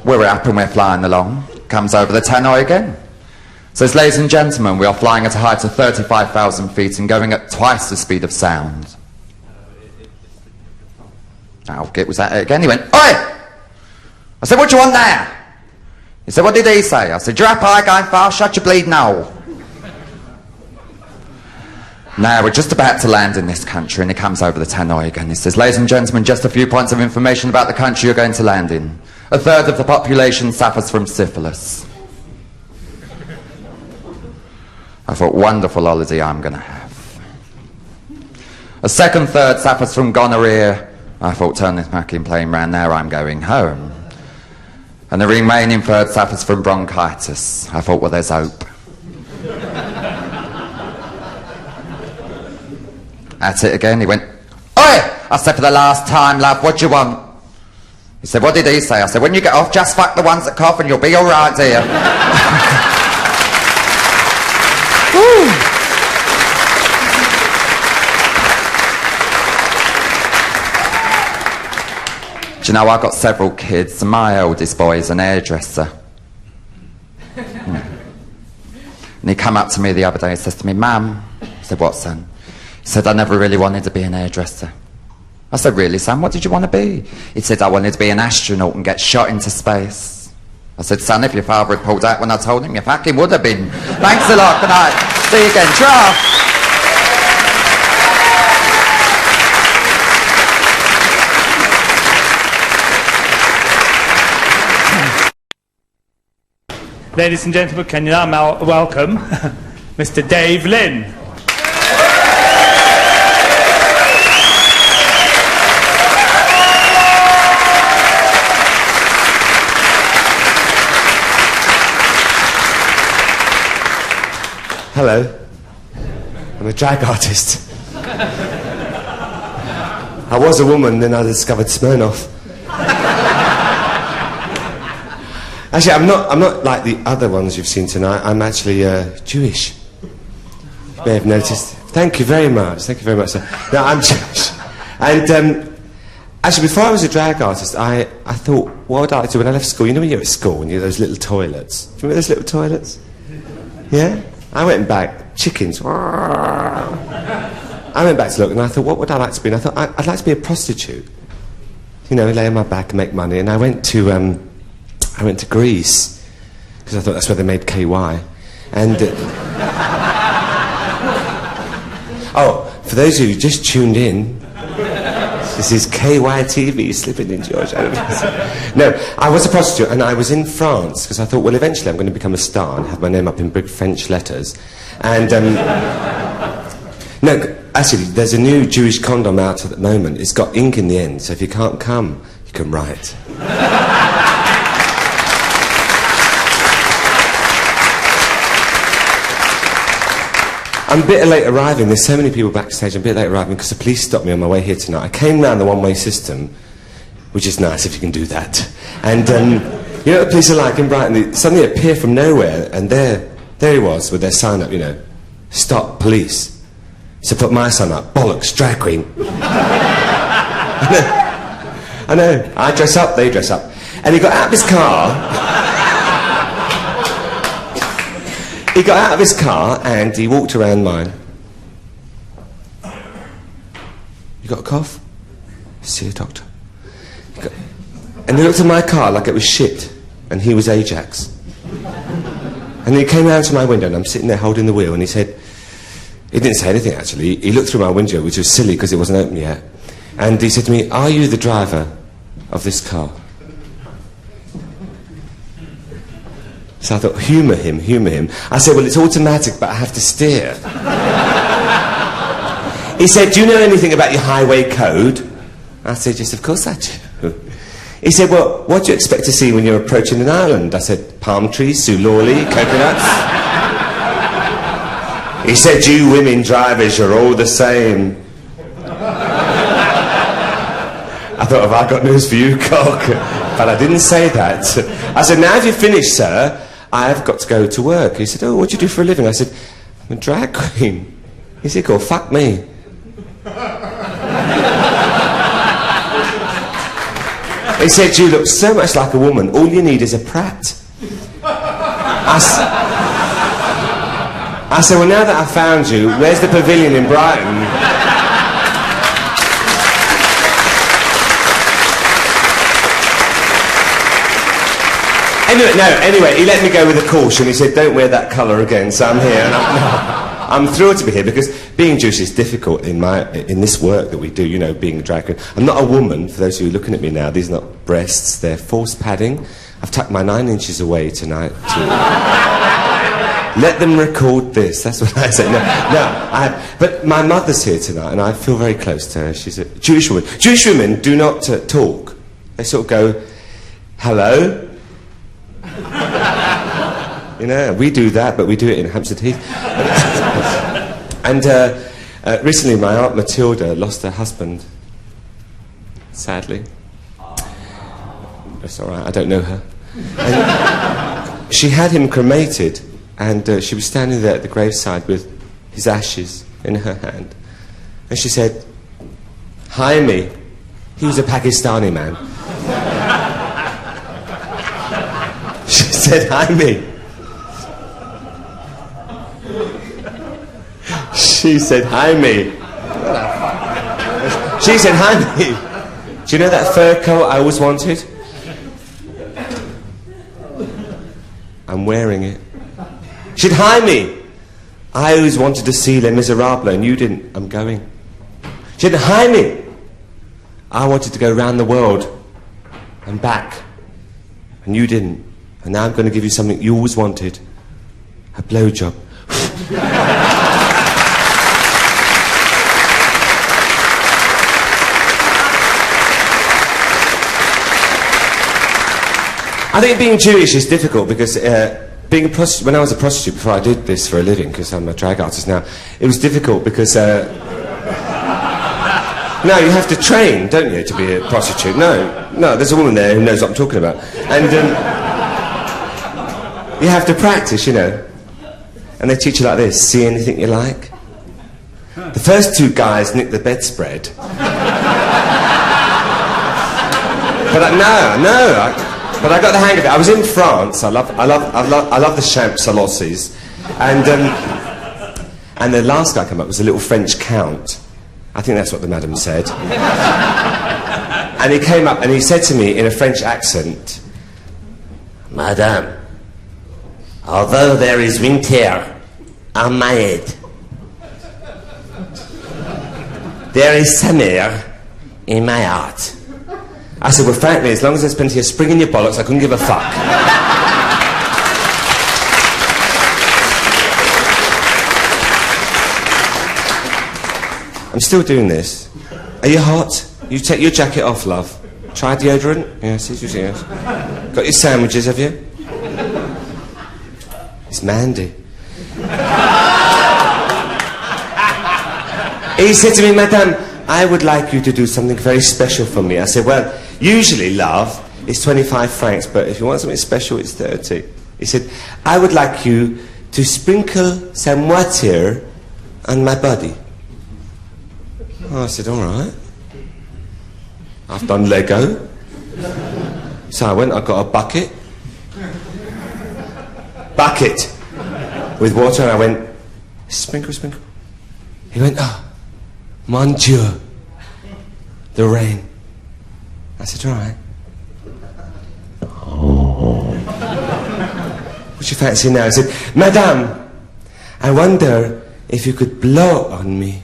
We're up and we're flying along. Comes over the tannoy again. Says, "Ladies and gentlemen, we are flying at a height of 35,000 feet and going at twice the speed of sound." Old git was at it again. He went, "Oi!" I said, "What do you want now?" He said, "What did he say?" I said, "You're up high, going fast, shut your bleeding hole." Now, we're just about to land in this country, and he comes over the tannoy again. He says, "Ladies and gentlemen, just a few points of information about the country you're going to land in. A third of the population suffers from syphilis." I thought, wonderful holiday I'm going to have. A second third suffers from gonorrhea. I thought, turn this fucking plane round, now I'm going home. And the remaining third suffers from bronchitis. I thought, well, there's hope. At it again, he went, "Oi!" I said, "For the last time, love, what do you want?" He said, "What did he say?" I said, "When you get off, just fuck the ones that cough and you'll be all right, dear." Do you know, I've got several kids, and my eldest boy is an hairdresser. And he come up to me the other day and says to me, "Mum," I said, "What, son?" He said, "I never really wanted to be an hairdresser." I said, "Really, son? What did you want to be?" He said, "I wanted to be an astronaut and get shot into space." I said, "Son, if your father had pulled out when I told him, you fucking would have been. Thanks a lot. Good night. See you again. Ciao." Ladies and gentlemen, can you now welcome Mr. Dave Lynn. Hello. I'm a drag artist. I was a woman, then I discovered Smirnoff. Actually, I'm not like the other ones you've seen tonight. I'm actually Jewish. You may have noticed. Thank you very much. Thank you very much, sir. No, I'm Jewish. And actually, before I was a drag artist, I thought, what would I like to do when I left school? You know when you're at school and you have those little toilets? Do you remember those little toilets? Yeah? I went back, chickens. I went back to look and I thought, what would I like to be? And I thought, I'd like to be a prostitute. You know, lay on my back and make money. And I went to Greece, because I thought that's where they made KY. And oh, for those of you who just tuned in, this is KY TV slipping into your channel. No, I was a prostitute, and I was in France, because I thought, well, eventually I'm going to become a star and have my name up in big French letters. And, no, actually, there's a new Jewish condom out at the moment. It's got ink in the end, so if you can't come, you can write. I'm a bit late arriving. There's so many people backstage. I'm a bit late arriving because the police stopped me on my way here tonight. I came round the one-way system, which is nice if you can do that. And you know what the police are like in Brighton? They suddenly appear from nowhere, and there he was with their sign up, you know, "Stop Police." So put my sign up, "Bollocks, drag queen." I know. I dress up, they dress up. And he got out of his car. He got out of his car and he walked around mine. You got a cough? See a doctor. And he looked at my car like it was shit, and he was Ajax. And he came round to my window, and I'm sitting there holding the wheel, and he said, he didn't say anything actually, he looked through my window, which was silly because it wasn't open yet, and he said to me, "Are you the driver of this car?" So I thought, humour him. I said, "Well, it's automatic, but I have to steer." He said, "Do you know anything about your highway code?" I said, "Yes, of course I do." He said, "Well, what do you expect to see when you're approaching an island?" I said, "Palm trees, sulawli, coconuts." He said, "You women drivers, you're all the same." I thought, have I got news for you, cock? But I didn't say that. I said, now have you finished, sir? I've got to go to work. He said, oh, what do you do for a living? I said, I'm a drag queen. He said, go fuck me. He said, you look so much like a woman, all you need is a prat. I said, well, now that I've found you, where's the Pavilion in Brighton? Anyway, he let me go with a caution. He said, don't wear that colour again, so I'm here. And I'm thrilled to be here, because being Jewish is difficult in this work that we do, you know, being a drag queen. I'm not a woman, for those of you looking at me now. These are not breasts, they're false padding. I've tucked my 9 inches away tonight to... Let them record this, that's what I say. But my mother's here tonight, and I feel very close to her. She's a Jewish woman. Jewish women do not talk. They sort of go, hello? You know, we do that, but we do it in Hampstead Heath. And recently my Aunt Matilda lost her husband, sadly. That's all right, I don't know her. And she had him cremated, and she was standing there at the graveside with his ashes in her hand. And she said, Jaime, he was a Pakistani man. She said, Jaime. She said, Jaime. She said, Jaime, do you know that fur coat I always wanted? I'm wearing it. She said, Jaime, I always wanted to see Les Miserables and you didn't. I'm going. She said, Jaime, I wanted to go around the world and back and you didn't. And now I'm going to give you something you always wanted. A blowjob. I think being Jewish is difficult because being a prostitute, when I was a prostitute before I did this for a living, because I'm a drag artist now, it was difficult because no, you have to train, don't you, to be a prostitute? No, there's a woman there who knows what I'm talking about. And you have to practice, you know. And they teach you like this, see anything you like? The first 2 guys nicked the bedspread. But I got the hang of it. I was in France. I love the Champs-Élysées, and the last guy came up was a little French count. I think that's what the madam said. And he came up and he said to me in a French accent, Madame, although there is winter on my head, there is summer in my heart. I said, well, frankly, as long as there's plenty of spring in your bollocks, I couldn't give a fuck. I'm still doing this. Are you hot? You take your jacket off, love. Try deodorant? Yes, yes. Got your sandwiches, have you? It's Mandy. He said to me, Madame, I would like you to do something very special for me. I said, well, usually, love, it's 25 francs, but if you want something special, it's 30. He said, I would like you to sprinkle some water on my body. Oh, I said, all right. I've done Lego. So I went, I got a bucket with water, and I went, sprinkle, sprinkle. He went, oh, mon Dieu, the rain. I said, all right. What you fancy now? He said, Madame, I wonder if you could blow on me.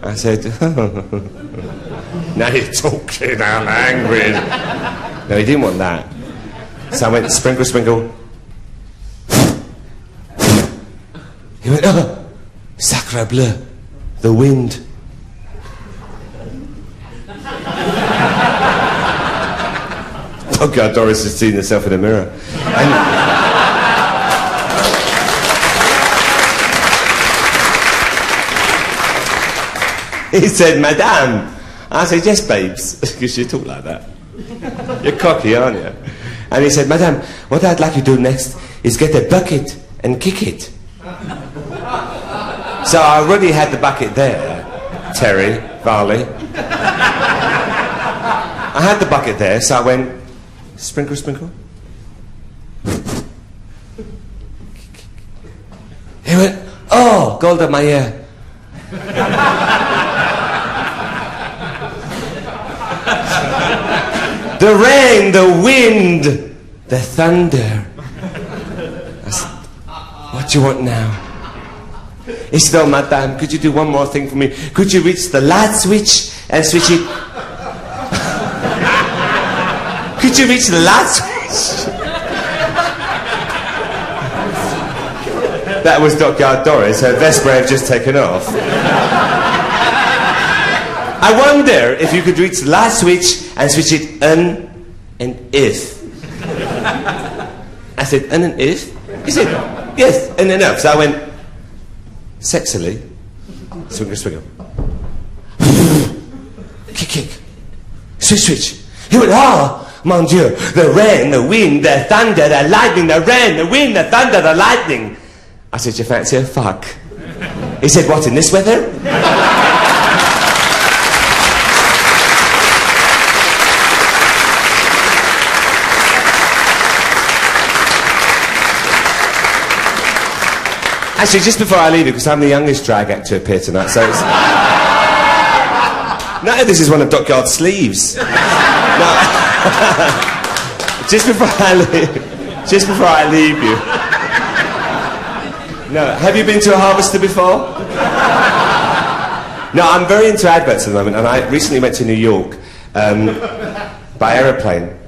I said, now you're talking, I'm angry. No, he didn't want that. So I went, sprinkle, sprinkle. He went, oh, sacre bleu, the wind. Oh God, Doris has seen herself in the mirror. And he said, Madame, I said, yes, babes, because you talk like that. You're cocky, aren't you? And he said, Madame, what I'd like you to do next is get a bucket and kick it. So I already had the bucket there, Terry, Varley. I had the bucket there, so I went, sprinkle, sprinkle. He went, oh, gold up my ear. The rain, the wind, the thunder. I said, what do you want now? He said, oh, Madame, could you do one more thing for me? Could you reach the light switch and switch it? Could you reach the light switch? That was Dockyard Doris. Her vest may have just taken off. I wonder if you could reach the light switch and switch it on and if. I said, on and if? He said, yes, on and off. So I went, sexily, swingle, swingle. Kick, kick. Switch, switch. He went, ah, mon Dieu, the rain, the wind, the thunder, the lightning, the rain, the wind, the thunder, the lightning. I said, you fancy a fuck? He said, what, in this weather? Actually, just before I leave you, because I'm the youngest drag actor to appear tonight, so it's... No, this is one of Dockyard's sleeves. No. Just before I leave you. No, have you been to a harvester before? No, I'm very into adverts at the moment, and I recently went to New York by aeroplane,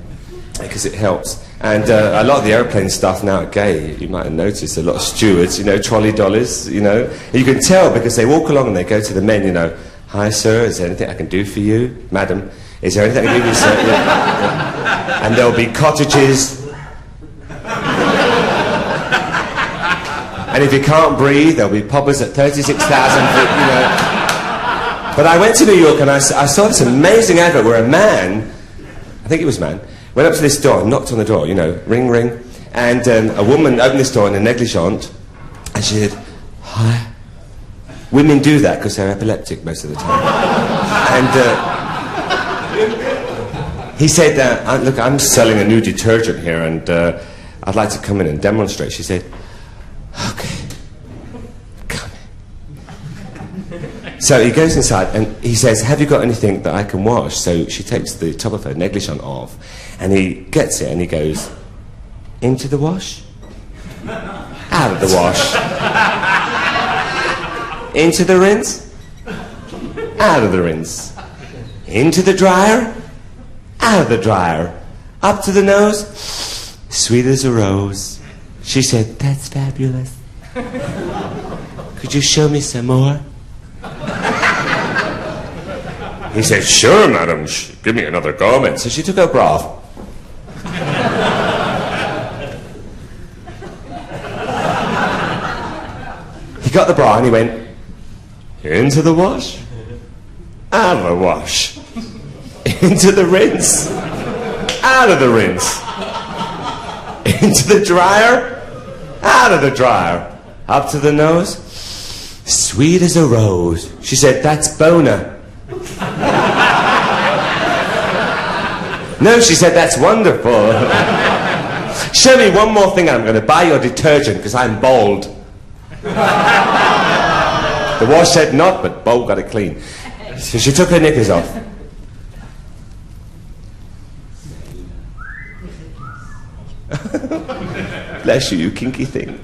because it helps. And a lot of the aeroplane stuff now are gay. You might have noticed a lot of stewards, you know, trolley dollies, you know. And you can tell because they walk along and they go to the men, you know, hi, sir, is there anything I can do for you? Madam, is there anything I can do for you, sir? Yeah. And there'll be cottages. And if you can't breathe, there'll be poppers at 36,000 feet, you know. But I went to New York and I saw this amazing advert where a man, I think it was a man, went up to this door and knocked on the door, you know, ring, ring. And a woman opened this door in a negligee, and she said, hi. Women do that because they're epileptic most of the time. And he said, look, I'm selling a new detergent here, and I'd like to come in and demonstrate. She said, okay, come in. So he goes inside and he says, have you got anything that I can wash? So she takes the top of her negligee off and he gets it and he goes, into the wash, out of the wash, into the rinse, out of the rinse, into the dryer, out of the dryer, up to the nose, sweet as a rose. She said, that's fabulous. Could you show me some more? He said, sure, madam. Give me another garment. So she took her bra off. He got the bra and he went, into the wash, out of the wash, into the rinse, out of the rinse, into the dryer, out of the dryer, up to the nose, sweet as a rose. She said, that's boner. No, she said, that's wonderful. Show me one more thing and I'm going to buy your detergent because I'm bald. The wash said not, but bald got it clean. So she took her knickers off. Bless you, you kinky thing.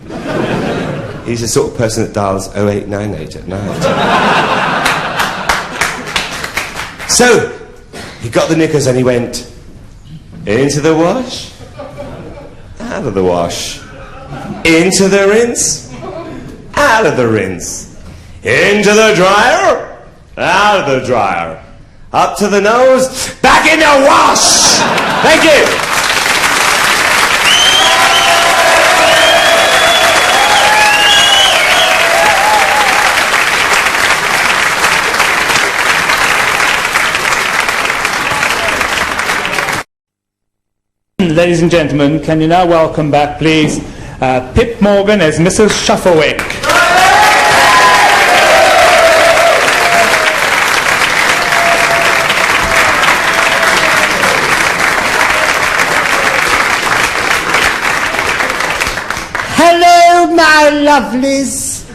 He's the sort of person that dials 0898 at night. So, he got the knickers and he went into the wash, out of the wash, into the rinse, out of the rinse, into the dryer, out of the dryer, up to the nose, back in the wash. Thank you. Ladies and gentlemen, can you now welcome back, please, Pip Morgan as Mrs Shufflewick. Hello, my lovelies.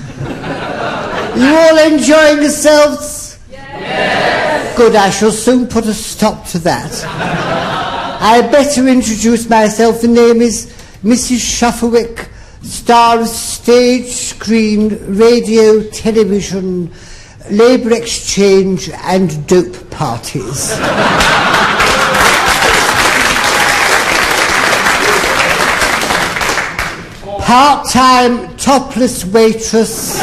You all enjoying yourselves? Yes. Good, I shall soon put a stop to that. I better introduce myself. The name is Mrs Shufflewick, star of stage, screen, radio, television, labour exchange and dope parties. Part-time topless waitress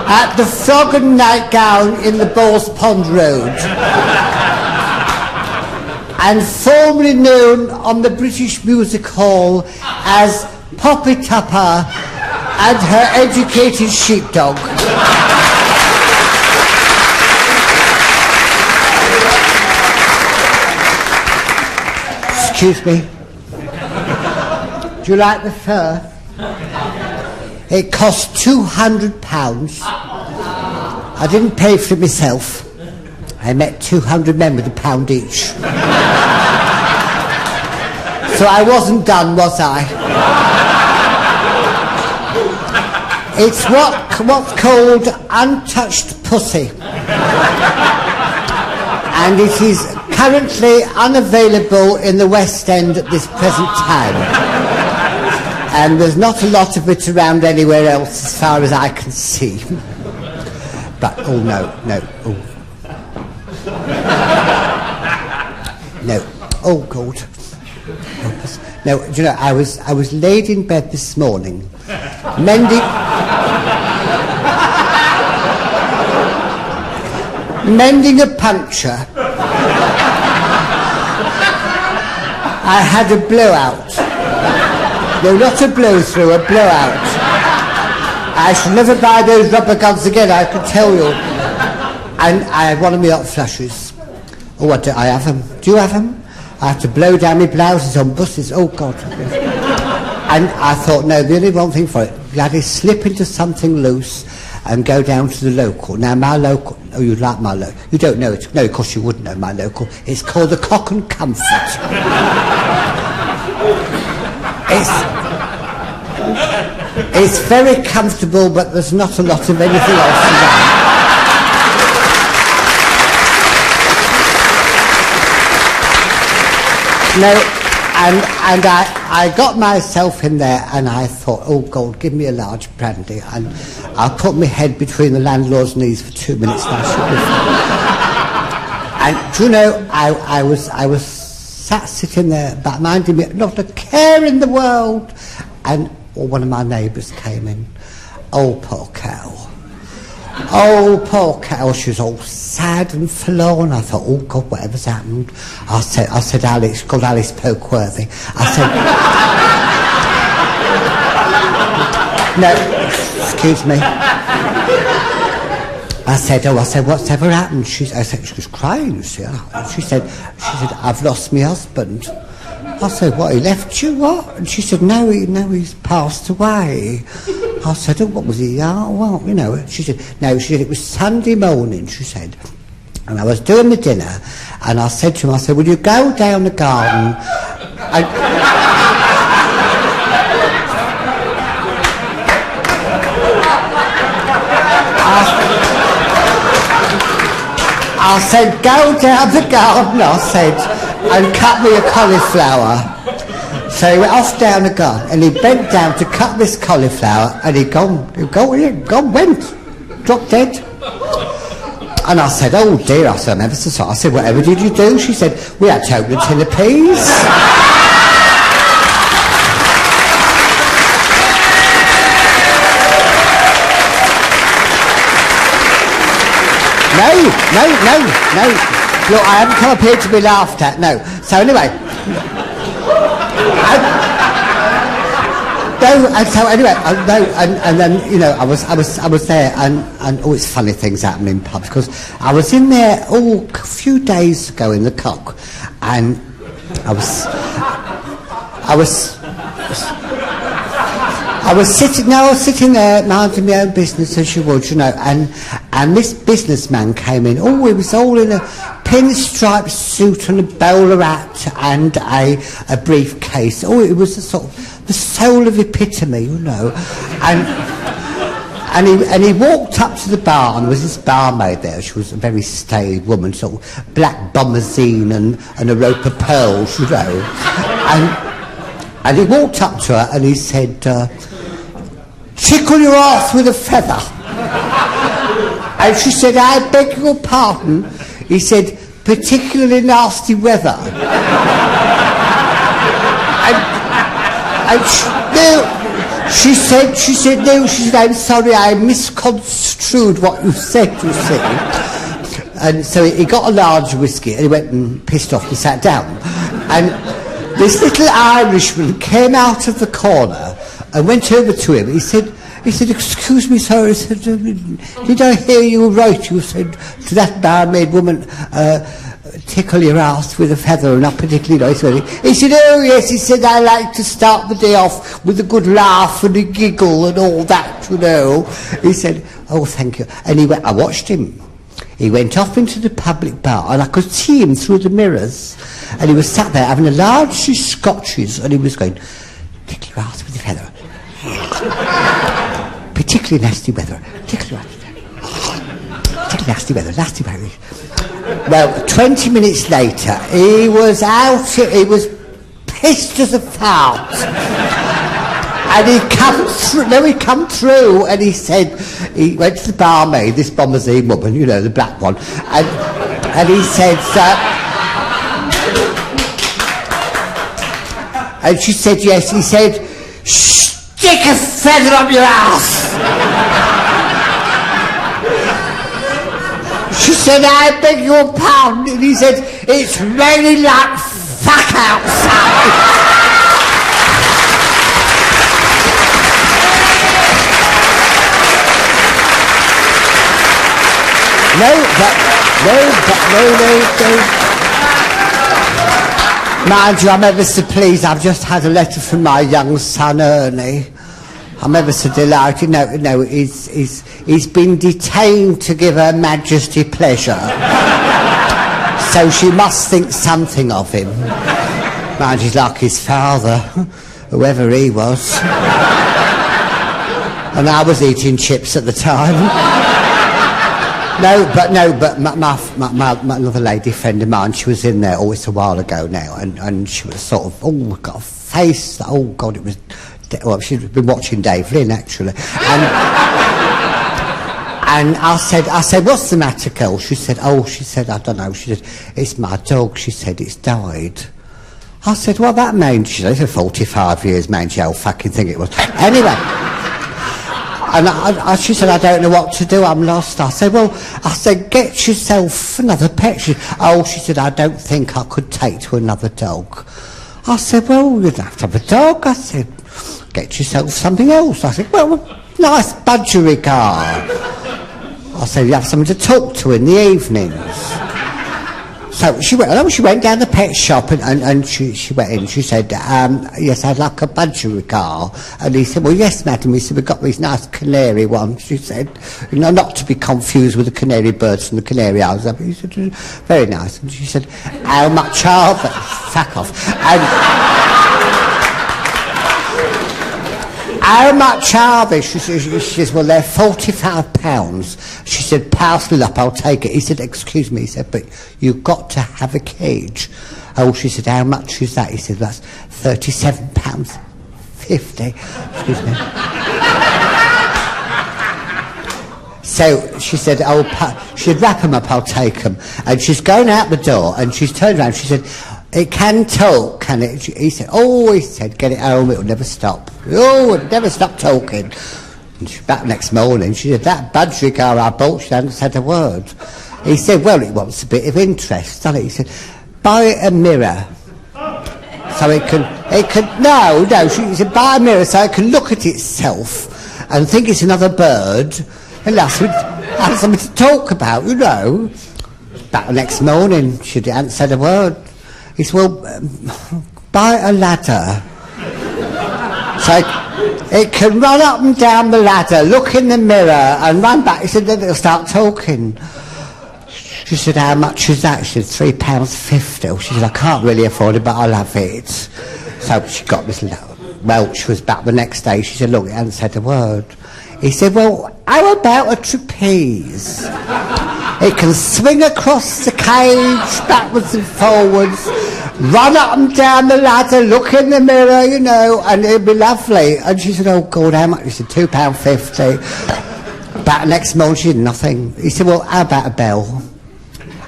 at the Frog and Nightgown in the Balls Pond Road, and formerly known on the British Music Hall as Poppy Tupper and her educated sheepdog. Excuse me. Do you like the fur? It cost £200. I didn't pay for it myself. I met 200 men with £1 each. So I wasn't done, was I? It's what's called untouched pussy. And it is currently unavailable in the West End at this present time. And there's not a lot of it around anywhere else as far as I can see. But, oh no, oh. No, oh God. No, do you know, I was laid in bed this morning, mending a puncture. I had a blowout. No, not a blow-through, a blowout. I shall never buy those rubber guns again, I can tell you. And I had one of my hot flushes. Oh, what do I have them? Do you have them? I have to blow down my blouses on buses. Oh, God. And I thought, no, the only one thing for it, bloody slip into something loose and go down to the local. Now, my local... Oh, you like my local? You don't know it. No, of course you wouldn't know my local. It's called the Cock and Comfort. It's very comfortable, but there's not a lot of anything else around. No, and I got myself in there, and I thought, oh God, give me a large brandy, and I'll put my head between the landlord's knees for 2 minutes. And and do you know, I was sat sitting there, but minding me, not a care in the world, and one of my neighbours came in. Oh, poor cow. Oh, poor cow. She was all sad and forlorn. I thought, oh God, whatever's happened. I said, Alice, called Alice Pokeworthy. I said, no, excuse me. I said, what's ever happened? She was crying, you see. She said, I've lost my husband. I said, what, he left you, what? And she said, no, he's passed away. I said, oh, what was he? Oh, well, you know. She said, it was Sunday morning, she said. And I was doing the dinner, and I said to him, will you go down the garden? I said, go down the garden, I said, and cut me a cauliflower. So he went off down the garden, and he bent down to cut this cauliflower, and he went, dropped dead. And I said, oh dear, I said, I'm ever so sorry. I said, whatever did you do? She said, we had to open a tin of peas. No. Look, I haven't come up here to be laughed at, no. So anyway... and then, you know, I was there, and always funny things happen in pubs, because I was in there a few days ago in the Cock, and I was sitting there minding my own business as you would, you know, and this businessman came in. Oh, he was all in a pinstripe suit and a bowler hat and a briefcase. Oh, it was a sort of the soul of epitome, you know. And he walked up to the bar, and there was this barmaid there. She was a very staid woman, sort of black bombazine and a rope of pearls, you know. And he walked up to her and he said, "Tickle your arse with a feather." And she said, "I beg your pardon." He said, "Particularly nasty weather." She said, "No," she said, "I'm sorry, I misconstrued what you said, you see." And so he got a large whiskey and he went and pissed off and sat down. And this little Irishman came out of the corner and went over to him. He said, "Excuse me, sir," he said, "did I hear you right? You said to that barmaid woman, tickle your ass with a feather and not particularly nice." He said, "Oh yes," he said, "I like to start the day off with a good laugh and a giggle and all that, you know." He said, "Oh, thank you." And I watched him. He went off into the public bar and I could see him through the mirrors, and he was sat there having a large scotches and he was going, "Tickle your ass with a feather. Particularly nasty weather. Tickle your ass. Particularly nasty weather. Nasty weather." Well, 20 minutes later, he was out, he was pissed as a fart. And he come through, and he said, he went to the barmaid, this bombazine woman, you know, the black one, and he said, and she said, yes, he said, "Stick a feather up your ass." She said, "I beg your pardon," and he said, "It's raining like fuck outside." No. Mind you, I'm ever so pleased. I've just had a letter from my young son, Ernie. I'm ever so delighted. No, he's been detained to give Her Majesty pleasure. So she must think something of him. Mind, he's like his father, whoever he was. And I was eating chips at the time. No, but my another lady friend of mine, she was in there, oh, it's a while ago now, and she was sort of, oh, got a face, oh, God, it was, well, she'd been watching Dave Lynn, actually, and I said, "What's the matter, girl?" She said, "I don't know," she said, "It's my dog," she said, "It's died." I said, "What that means?" She said, "For 45 years, man, she old fucking thing it was." Anyway. And she said, "I don't know what to do, I'm lost." I said, "Get yourself another pet." She said, "I don't think I could take to another dog." I said, "Well, you'd have to have a dog." I said, "Get yourself something else." I said, "Well, nice budgerigar." I said, "You have someone to talk to in the evenings." So she went down the pet shop and she went in. She said, "Yes, I'd like a budgerigar." And he said, "Well, yes, madam." He said, "We've got these nice canary ones." She said, "Not to be confused with the canary birds from the Canary Islands." He said, "Very nice." And she said, "How much are they?" Fuck off. "How much are they?" She says, "Well, they're £45. She said, "Parcel up, I'll take it." He said, "Excuse me," he said, "but you've got to have a cage." She said, "How much is that?" He said, "That's £37.50. Excuse me. So she said, she'd wrap them up, I'll take them. And she's going out the door, and she's turned around, she said, "It can talk, can it?" He said, "Oh," he said, "get it home, it'll never stop. Oh, it'll never stop talking." And she's back next morning, she said, "That budgerigar I bought, she hadn't said a word." He said, "Well, it wants a bit of interest, doesn't it?" He said, "Buy it a mirror. So it can, she said, "Buy a mirror so it can look at itself and think it's another bird and have something to talk about, you know." Back the next morning, she hadn't said a word. He said, well, buy a ladder. So it can run up and down the ladder, look in the mirror and run back. He said, then it'll start talking. She said, how much is that? She said, £3.50. She said, I can't really afford it, but I'll have it. So she got this Well, she was back the next day. She said, look, he hadn't said a word. He said, well, how about a trapeze? It can swing across the cage, backwards and forwards, run up and down the ladder, look in the mirror, you know, and it'd be lovely. And she said, oh, God, how much? He said, £2.50. Back next morning, she did nothing. He said, well, how about a bell?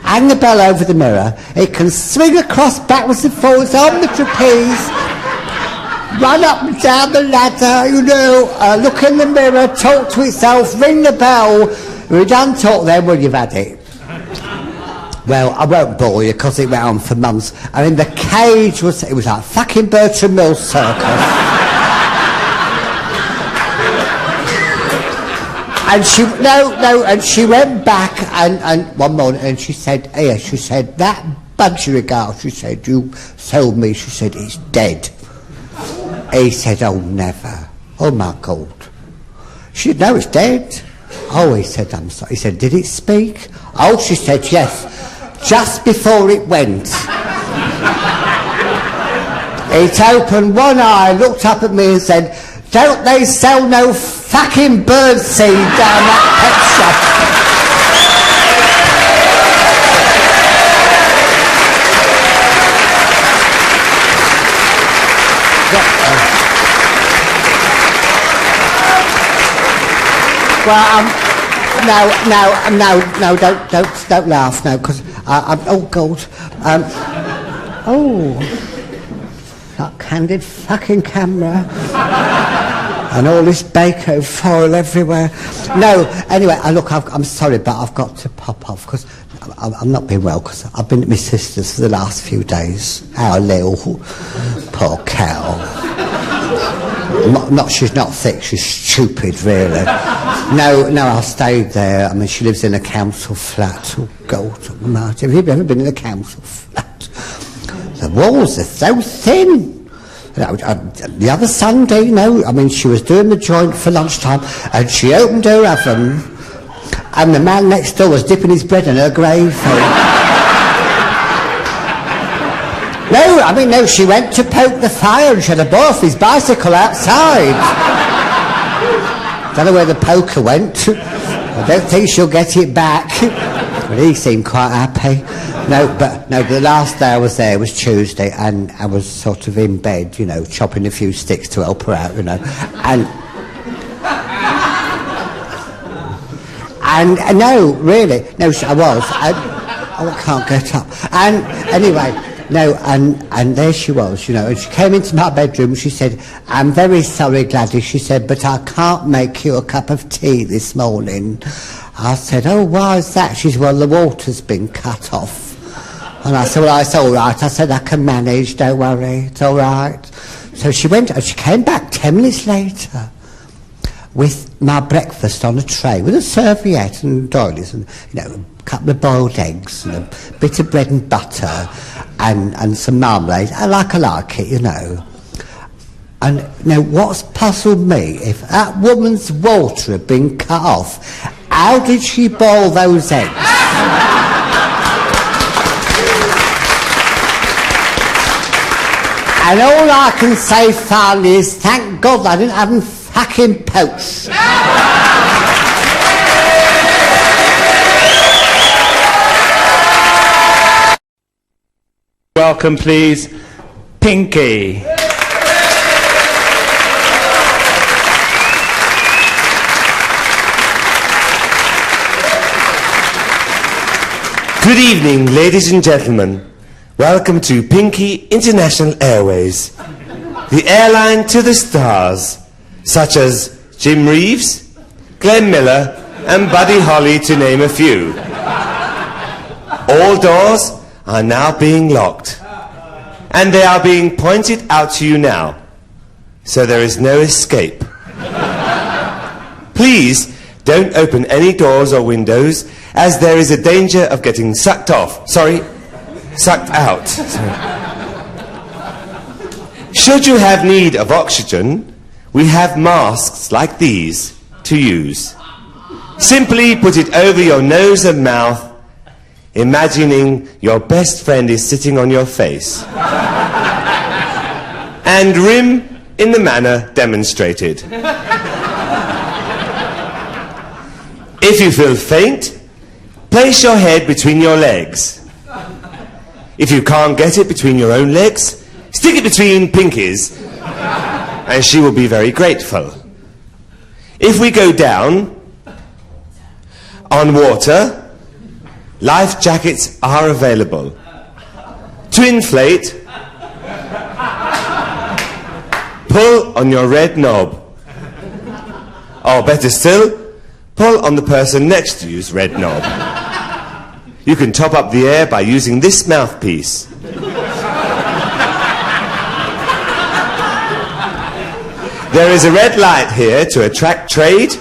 Hang the bell over the mirror. It can swing across, backwards and forwards on the trapeze, run up and down the ladder, you know, look in the mirror, talk to itself, ring the bell. We done talk then, well, you've had it. Well, I won't bore you because it went on for months. I mean, the cage was like fucking Bertram Mills circus. And she went back and one morning and she said, yeah, she said, that budgerigar, she said, you sold me, she said, it's dead. He said, oh, never. Oh, my God. She said, no, it's dead. Oh, he said, I'm sorry. He said, did it speak? Oh, she said, yes. Just before it went. It opened one eye, looked up at me and said, don't they sell no fucking birdseed down that pet shop? Well, no, don't laugh, no, because oh God, oh, that candid fucking camera, and all this Baco foil everywhere. No, anyway, look, I'm sorry, but I've got to pop off because I'm not being well because I've been at my sister's for the last few days. Our Lil, poor cow. She's not thick, she's stupid, really. No, I stayed there. I mean, she lives in a council flat. Oh, God, Martin, have you ever been in a council flat? The walls are so thin. The other Sunday, you know, I mean, she was doing the joint for lunchtime, and she opened her oven, and the man next door was dipping his bread in her grave. No, she went to poke the fire and she had a boy off his bicycle outside. Don't know where the poker went. I don't think she'll get it back. But he seemed quite happy. But the last day I was there was Tuesday and I was sort of in bed, you know, chopping a few sticks to help her out, you know. And no, really, no, I was. I can't get up. And anyway... No, and there she was, you know, and she came into my bedroom and she said, I'm very sorry, Gladys, she said, but I can't make you a cup of tea this morning. I said, oh, why is that? She said, well, the water's been cut off. And I said, well, it's all right. I said, I can manage, don't worry, it's all right. So she went, and she came back 10 minutes later with my breakfast on a tray, with a serviette and doilies and, you know, a couple of boiled eggs and a bit of bread and butter and some marmalade. I like it, you know. And now what's puzzled me, if that woman's water had been cut off, how did she boil those eggs? And all I can say finally is, thank God I didn't have them fucking poached. Welcome, please, Pinkie. Good evening, ladies and gentlemen. Welcome to Pinkie International Airways, the airline to the stars, such as Jim Reeves, Glenn Miller, and Buddy Holly, to name a few. All doors are now being locked, and they are being pointed out to you now, so there is no escape. Please don't open any doors or windows, as there is a danger of getting sucked off. Sorry, sucked out. Should you have need of oxygen, we have masks like these to use. Simply put it over your nose and mouth, imagining your best friend is sitting on your face. And rim in the manner demonstrated. If you feel faint, place your head between your legs. If you can't get it between your own legs, stick it between Pinkie's, and she will be very grateful. If we go down on water, life jackets are available. To inflate, pull on your red knob. Or better still, pull on the person next to you's red knob. You can top up the air by using this mouthpiece. There is a red light here to attract trade,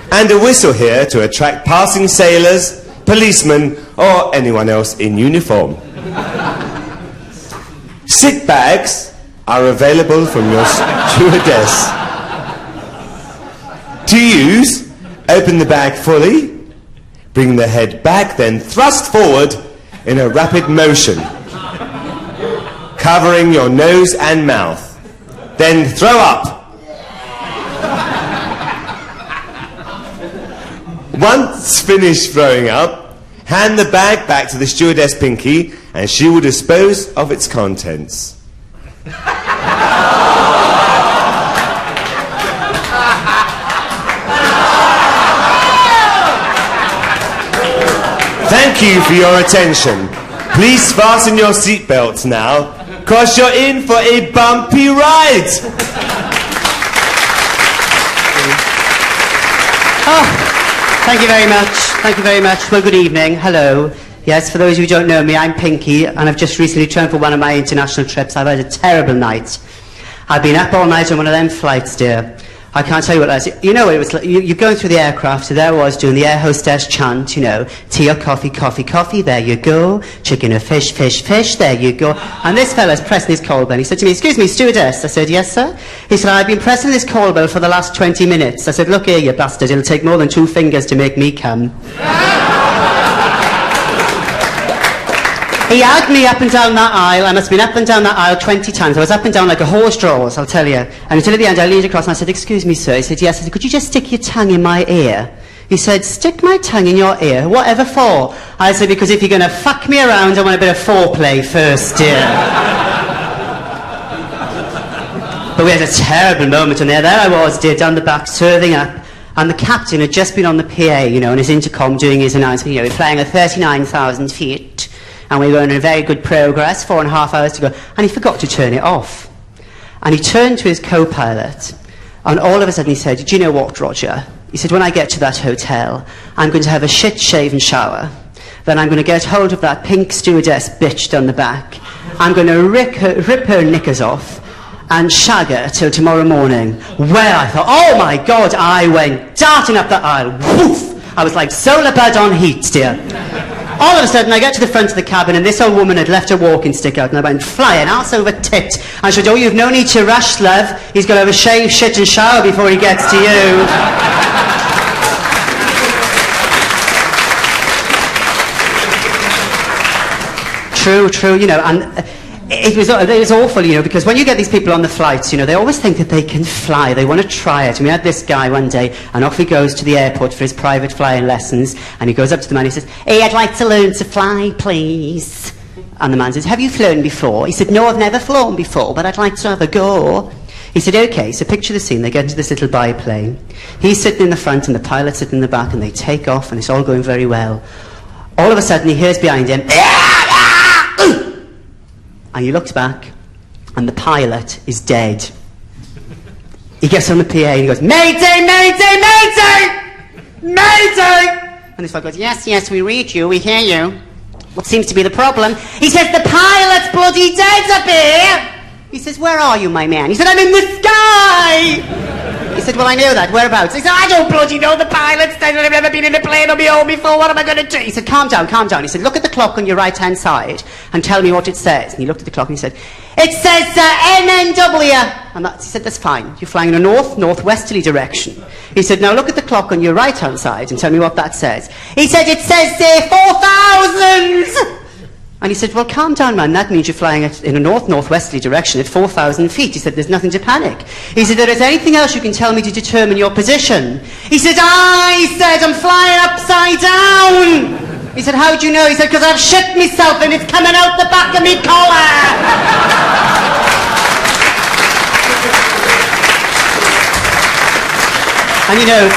and a whistle here to attract passing sailors, policemen, or anyone else in uniform. Sick bags are available from your stewardess. To use, open the bag fully, bring the head back, then thrust forward in a rapid motion, covering your nose and mouth. Then throw up. Once finished throwing up, hand the bag back to the stewardess Pinkie, and she will dispose of its contents. Thank you for your attention. Please fasten your seatbelts now, cause you're in for a bumpy ride. Oh, thank you very much. Thank you very much. Well, good evening. Hello. Yes, for those of you who don't know me, I'm Pinkie, and I've just recently returned for one of my international trips. I've had a terrible night. I've been up all night on one of them flights, dear. I can't tell you what that is. You know what it was like? You're going through the aircraft, so there I was doing the air hostess chant, you know, tea or coffee, coffee, coffee, there you go. Chicken or fish, fish, fish, there you go. And this fella's pressing his call bell. He said to me, excuse me, stewardess. I said, yes, sir. He said, I've been pressing this call bell for the last 20 minutes. I said, look here, you bastard, it'll take more than 2 fingers to make me come. He hugged me up and down that aisle. I must have been up and down that aisle 20 times. I was up and down like a horse draws, I'll tell you. And until at the end I leaned across and I said, excuse me, sir. He said, yes. I said, could you just stick your tongue in my ear? He said, stick my tongue in your ear? Whatever for? I said, because if you're going to fuck me around, I want a bit of foreplay first, dear. But we had a terrible moment on there. There I was, dear, down the back, serving up. And the captain had just been on the PA, you know, on his intercom doing his announcement. You know, we're flying at 39,000 feet. And we were in a very good progress, 4.5 hours to go. And he forgot to turn it off. And he turned to his co-pilot, and all of a sudden he said, do you know what, Roger? He said, when I get to that hotel, I'm going to have a shit-shaven shower. Then I'm going to get hold of that pink stewardess bitch down the back. I'm going to rip her knickers off and shag her till tomorrow morning. Well, I thought, oh my God, I went darting up the aisle. Woof! I was like solar bud on heat, dear. All of a sudden, I get to the front of the cabin, and this old woman had left her walking stick out, and I went flying, arse over tit. And she said, oh, you've no need to rush, love. He's got to have a shave, shit, and shower before he gets to you. True, you know, and it was awful, you know, because when you get these people on the flights, you know, they always think that they can fly. They want to try it. And we had this guy one day, and off he goes to the airport for his private flying lessons, and he goes up to the man and he says, hey, I'd like to learn to fly, please. And the man says, have you flown before? He said, no, I've never flown before, but I'd like to have a go. He said, okay, so picture the scene. They get into this little biplane. He's sitting in the front, and the pilot's sitting in the back, and they take off, and it's all going very well. All of a sudden, he hears behind him, and he looks back, and the pilot is dead. He gets on the PA, and he goes, Mayday, Mayday, Mayday! Mayday! And this guy goes, yes, we read you, we hear you. What seems to be the problem? He says, the pilot's bloody dead up here! He says, where are you, my man? He said, I'm in the sky! He said, well, I know that. Whereabouts? He said, I don't bloody know the pilots. I've never been in a plane on my own before. What am I going to do? He said, calm down, calm down. He said, look at the clock on your right-hand side and tell me what it says. And he looked at the clock and he said, it says NNW. And he said, that's fine. You're flying in a north-northwesterly direction. He said, now look at the clock on your right-hand side and tell me what that says. He said, it says 4,000. And he said, well, calm down, man. That means you're flying in a north-northwesterly direction at 4,000 feet. He said, there's nothing to panic. He said, there is anything else you can tell me to determine your position? He said, he said, I'm flying upside down. He said, how do you know? He said, because I've shit myself and it's coming out the back of me collar. And you know,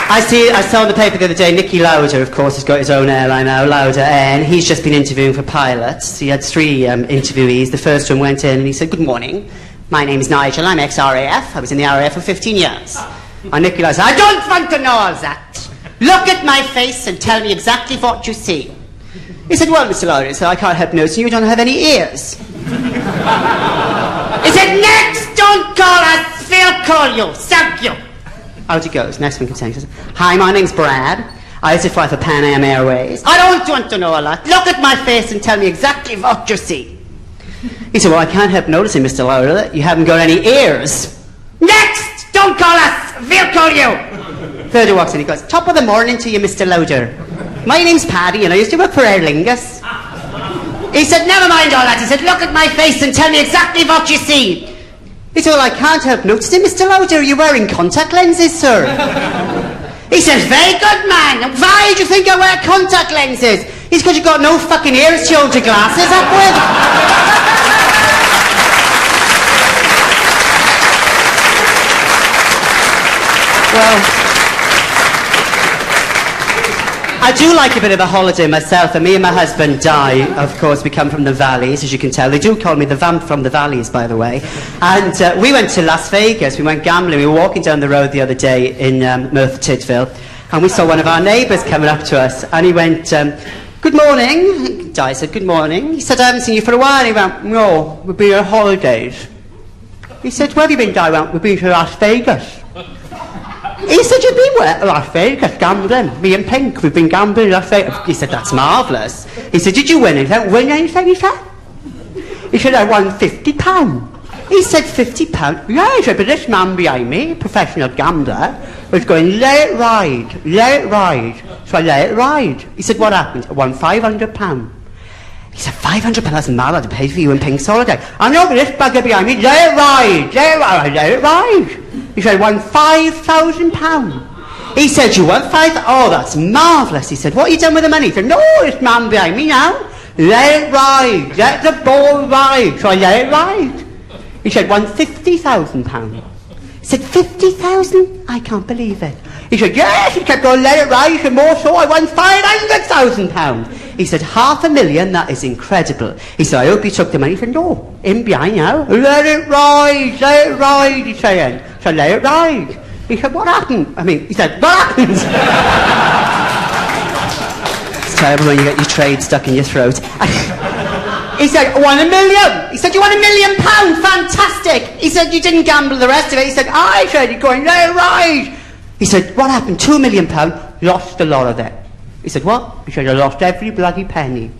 I saw in the paper the other day, Nicky Lauder, of course, has got his own airline now, Lauder, and he's just been interviewing for pilots. He had 3 interviewees. The first one went in and he said, good morning, my name's Nigel, I'm ex-RAF. I was in the RAF for 15 years. And Nicky Lauder said, I don't want to know all that. Look at my face and tell me exactly what you see. He said, well, Mr. Lauder, I can't help noticing you don't have any ears. He said, next, don't call us, we'll call you, thank you. Out he goes. Next one comes in. He says, hi, my name's Brad. I used to fly for Pan Am Airways. I don't want to know a lot. Look at my face and tell me exactly what you see. He said, well, I can't help noticing, Mr. Lauder, that you haven't got any ears. Next! Don't call us! We'll call you! Third walks in. He goes, top of the morning to you, Mr. Lauder. My name's Paddy and I used to work for Aer Lingus. He said, never mind all that. He said, look at my face and tell me exactly what you see. He said, well, I can't help noticing, Mr. Lauder, are you wearing contact lenses, sir? He says, very good, man. Why do you think I wear contact lenses? It's because you've got no fucking ears to hold your glasses up with. Well, I do like a bit of a holiday myself, and me and my husband, Di, of course, we come from the valleys, as you can tell. They do call me the vamp from the valleys, by the way. And we went to Las Vegas, we went gambling. We were walking down the road the other day in Myrtle Tydfil, and we saw one of our neighbours coming up to us, and he went, good morning. Di said, good morning. He said, I haven't seen you for a while. He went, no, we've been on holidays. He said, where have you been, Di? Went, we've been to Las Vegas. He said, you've been where? Las Vegas, gambling. Me and Pink, we've been gambling in Las Vegas. He said, that's marvellous. He said, did you win anything? Win anything, he said? He said, I won £50. He said, £50? Yeah, he said, but this man behind me, professional gambler, was going, let it ride, let it ride. So I let it ride. He said, what happened? I won £500. He said, £500? That's mad, I'd pay for you and Pink's holiday. I know, but this bugger behind me, let it ride, let it ride. I let it ride. He said, I won £5,000. He said, you won Oh, that's marvellous. He said, what have you done with the money? He said, no, this man behind me now. Let it ride. Let the ball ride. So I let it ride. He said, won £50,000. He said, 50,000? I can't believe it. He said, yes. He kept on, let it ride. He said, more so, I won £500,000. He said, £500,000, that is incredible. He said, I hope you took the money. He said, no, in behind now. Let it ride, he's saying. So let it ride. He said, what happened? He said, what happened? It's terrible when you get your trade stuck in your throat. He said, I won £1 million. He said, you won £1 million? Fantastic. He said, you didn't gamble the rest of it. He said, I said, you're going, let it ride. He said, what happened? £2 million, lost a lot of it. He said, what? He said, I lost every bloody penny.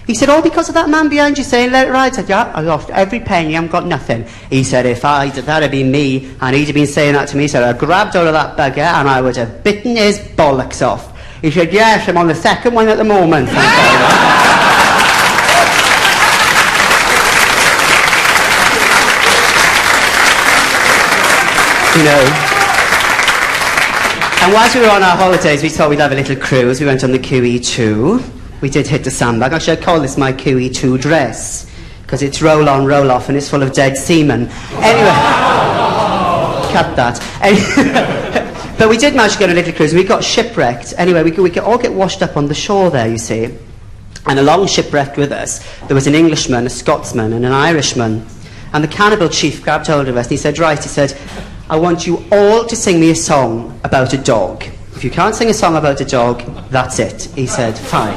He said, all because of that man behind you saying, let it ride. I said, yeah, I lost every penny, I've got nothing. He said, if that'd been me, and he'd have been saying that to me, he said, I grabbed all of that bugger, and I would have bitten his bollocks off. He said, yes, I'm on the second one at the moment. You know. And whilst we were on our holidays, we thought we'd have a little cruise. We went on the QE2. We did hit the sandbag. Actually, I call this my QE2 dress, because it's roll on, roll off, and it's full of dead semen. Anyway, cut that. But we did manage to get on a little cruise. We got shipwrecked. Anyway, we could all get washed up on the shore there, you see. And along shipwrecked with us, there was an Englishman, a Scotsman, and an Irishman. And the cannibal chief grabbed hold of us, and he said, right, he said, I want you all to sing me a song about a dog. If you can't sing a song about a dog, that's it. He said, fine.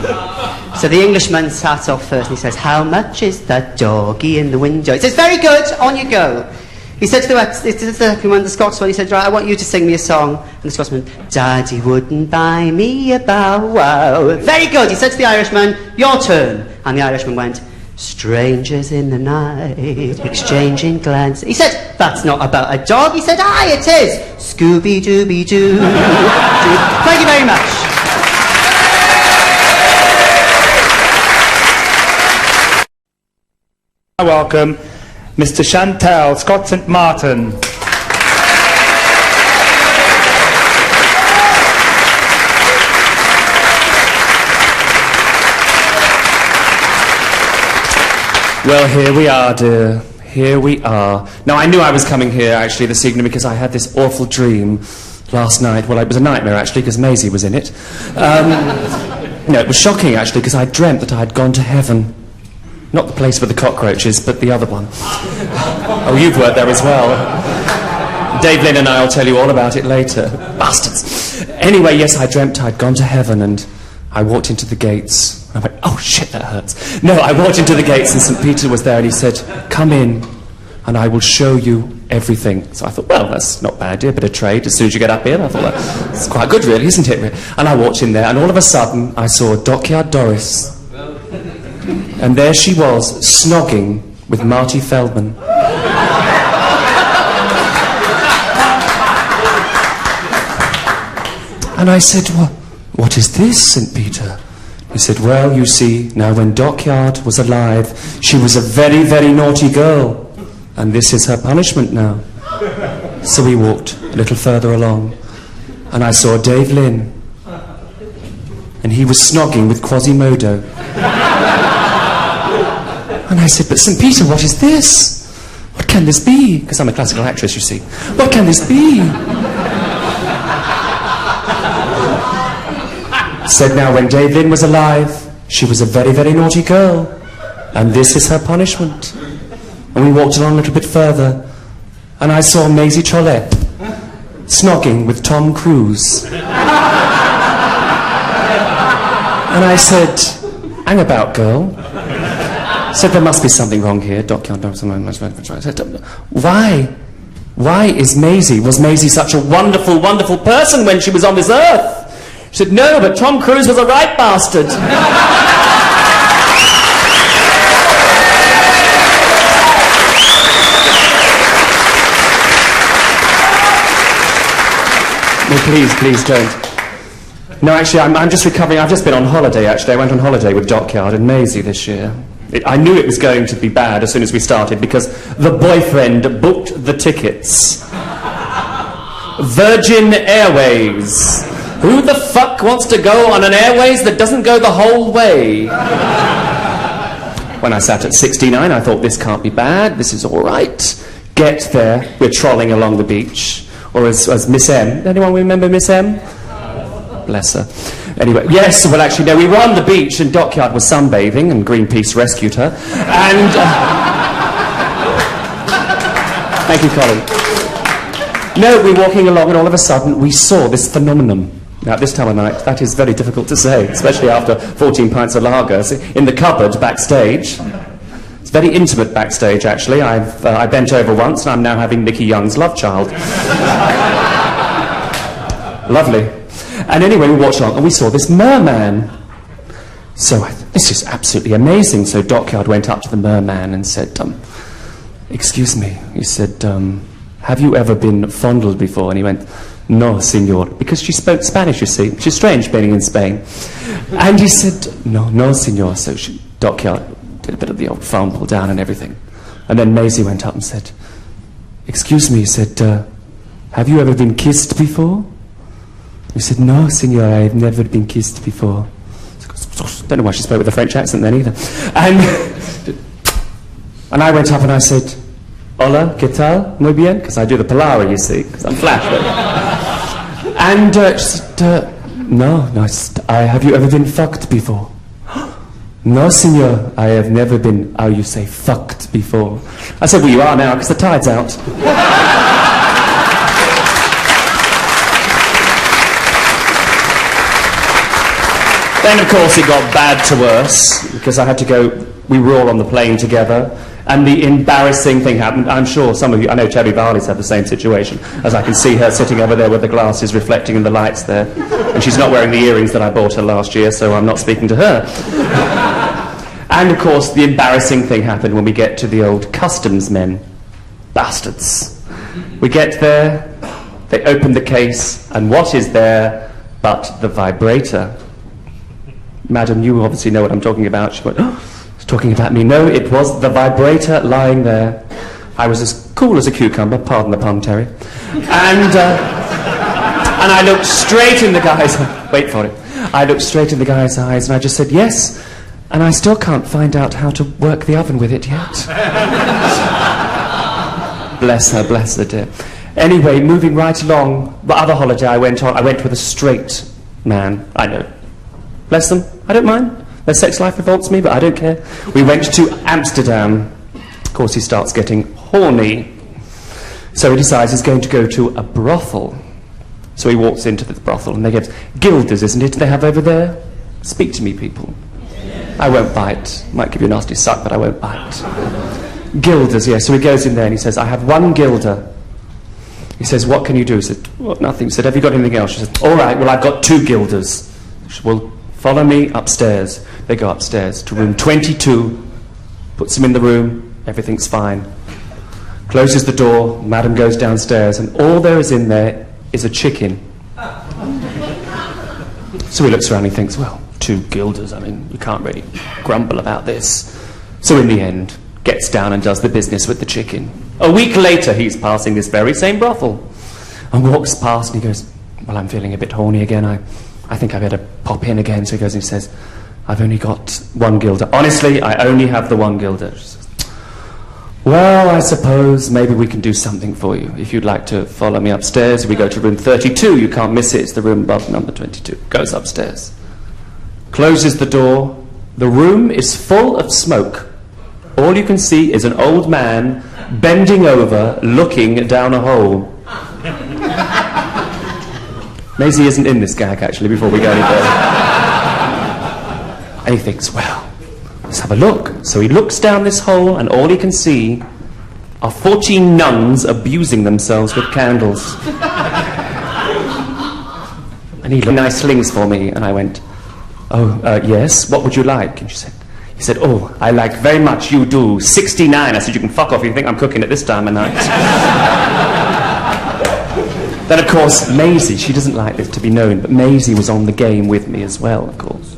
So the Englishman sat off first and he says, how much is that doggy in the window? He says, very good, on you go. He said to the Scotsman, he said, right, I want you to sing me a song. And the Scotsman, Daddy wouldn't buy me a bow wow. Very good. He said to the Irishman, your turn. And the Irishman went, strangers in the night, exchanging glances. He said, that's not about a dog. He said, aye, it is. Scooby-Dooby-Doo. Thank you very much. I welcome Mr. Chantal, Scott St. Martin. Well, here we are, dear. Here we are. Now, I knew I was coming here, actually, this evening, because I had this awful dream last night. Well, it was a nightmare, actually, because Maisie was in it. No, it was shocking, actually, because I dreamt that I had gone to heaven. Not the place with the cockroaches, but the other one. Oh, you've worked there as well. Dave, Lynn and I will tell you all about it later. Bastards. Anyway, yes, I dreamt I'd gone to heaven, and I walked into the gates. I went, oh, shit, that hurts. No, I walked into the gates, and St. Peter was there, and he said, come in, and I will show you everything. So I thought, well, that's not bad, dear, bit of trade as soon as you get up here. I thought, well, it's quite good, really, isn't it? And I walked in there, and all of a sudden, I saw Dockyard Doris. And there she was, snogging with Marty Feldman. And I said, well, what is this, St. Peter? He said, well, you see, now when Dockyard was alive, she was a very, very naughty girl. And this is her punishment now. So we walked a little further along, and I saw Dave Lynn. And he was snogging with Quasimodo. And I said, but St. Peter, what is this? What can this be? Because I'm a classical actress, you see. What can this be? Said, now, when Dave Lynn was alive, she was a very, very naughty girl. And this is her punishment. And we walked along a little bit further, and I saw Maisie Trolette snogging with Tom Cruise. And I said, hang about, girl. Said, there must be something wrong here. I said, why? Why was Maisie such a wonderful, wonderful person when she was on this earth? She said, no, but Tom Cruise was a right bastard. No, please don't. No, actually, I'm just recovering. I've just been on holiday, actually. I went on holiday with Dockyard and Maisie this year. I knew it was going to be bad as soon as we started, because the boyfriend booked the tickets. Virgin Airways. Who the fuck wants to go on an airways that doesn't go the whole way? When I sat at 69, I thought, this can't be bad, this is all right. Get there, we're trolling along the beach. Or as Miss M. Anyone remember Miss M? Bless her. Anyway, yes, well, actually, no, we were on the beach, and Dockyard was sunbathing, and Greenpeace rescued her. And... thank you, Colin. No, we were walking along, and all of a sudden, we saw this phenomenon. Now, at this time of night, that is very difficult to say, especially after 14 pints of lager. In the cupboard backstage. It's very intimate backstage, actually. I bent over once, and I'm now having Nicky Young's love child. Lovely. And anyway, we watched along, and we saw this merman. So this is absolutely amazing. So Dockyard went up to the merman and said, excuse me. He said, have you ever been fondled before? And he went, no, senor. Because she spoke Spanish, you see. Which is strange, being in Spain. And he said, no, senor. So Dockyard did a bit of the old fumble down and everything. And then Maisie went up and said, excuse me, he said, have you ever been kissed before? He said, no, senor, I have never been kissed before. Don't know why she spoke with a French accent then either. And I went up and I said, hola, ¿qué tal? Muy bien? Because I do the palabra, you see, because I'm flash. And she said, no, have you ever been fucked before? No, senor, I have never been, how you say, fucked before. I said, well, you are now, because the tide's out. Then, of course, it got bad to worse, because I had to go, we were all on the plane together, And the embarrassing thing happened. I'm sure some of you, I know Terry Varley's had the same situation, as I can see her sitting over there with the glasses reflecting in the lights there. And she's not wearing the earrings that I bought her last year, so I'm not speaking to her. And, of course, the embarrassing thing happened when we get to the old customs men. Bastards. We get there, they open the case, and what is there but the vibrator? Madam, you obviously know what I'm talking about. She went, oh, it's talking about me. No, it was the vibrator lying there. I was as cool as a cucumber, pardon the pun, Terry. And I looked straight in the guy's... Wait for it. I looked straight in the guy's eyes, and I just said, yes, and I still can't find out how to work the oven with it yet. Bless her, dear. Anyway, moving right along, the other holiday I went with a straight man. I know. Bless them. I don't mind. Their sex life revolts me, but I don't care. We went to Amsterdam. Of course, he starts getting horny. So he decides he's going to go to a brothel. So he walks into the brothel, and they get guilders, isn't it, they have over there? Speak to me, people. I won't bite. Might give you a nasty suck, but I won't bite. Guilders, yes. So he goes in there and he says, I have 1 guilder. He says, what can you do? He said, well, nothing. He said, have you got anything else? She said, all right, well, I've got 2 guilders. She said, well, follow me upstairs. They go upstairs to room 22, puts him in the room, everything's fine. Closes the door, madam goes downstairs, and all there is in there is a chicken. So he looks around and he thinks, well, 2 guilders, I mean, you can't really grumble about this. So in the end, gets down and does the business with the chicken. A week later, he's passing this very same brothel and walks past and he goes, well, I'm feeling a bit horny again. I think I better pop in again. So he goes and he says, I've only got 1 guilder. Honestly, I only have the 1 guilder. She says, well, I suppose maybe we can do something for you. If you'd like to follow me upstairs, we go to room 32. You can't miss it. It's the room above number 22. Goes upstairs. Closes the door. The room is full of smoke. All you can see is an old man bending over, looking down a hole. Maisie isn't in this gag, actually, before we go any further. And he thinks, well, let's have a look. So he looks down this hole, and all he can see are 14 nuns abusing themselves with candles. And he looked, nice slings for me, and I went, oh, yes, what would you like? And he said, oh, I like very much you do 69. I said, you can fuck off if you think I'm cooking at this time of night. Then, of course, Maisie, she doesn't like this to be known, but Maisie was on the game with me as well, of course.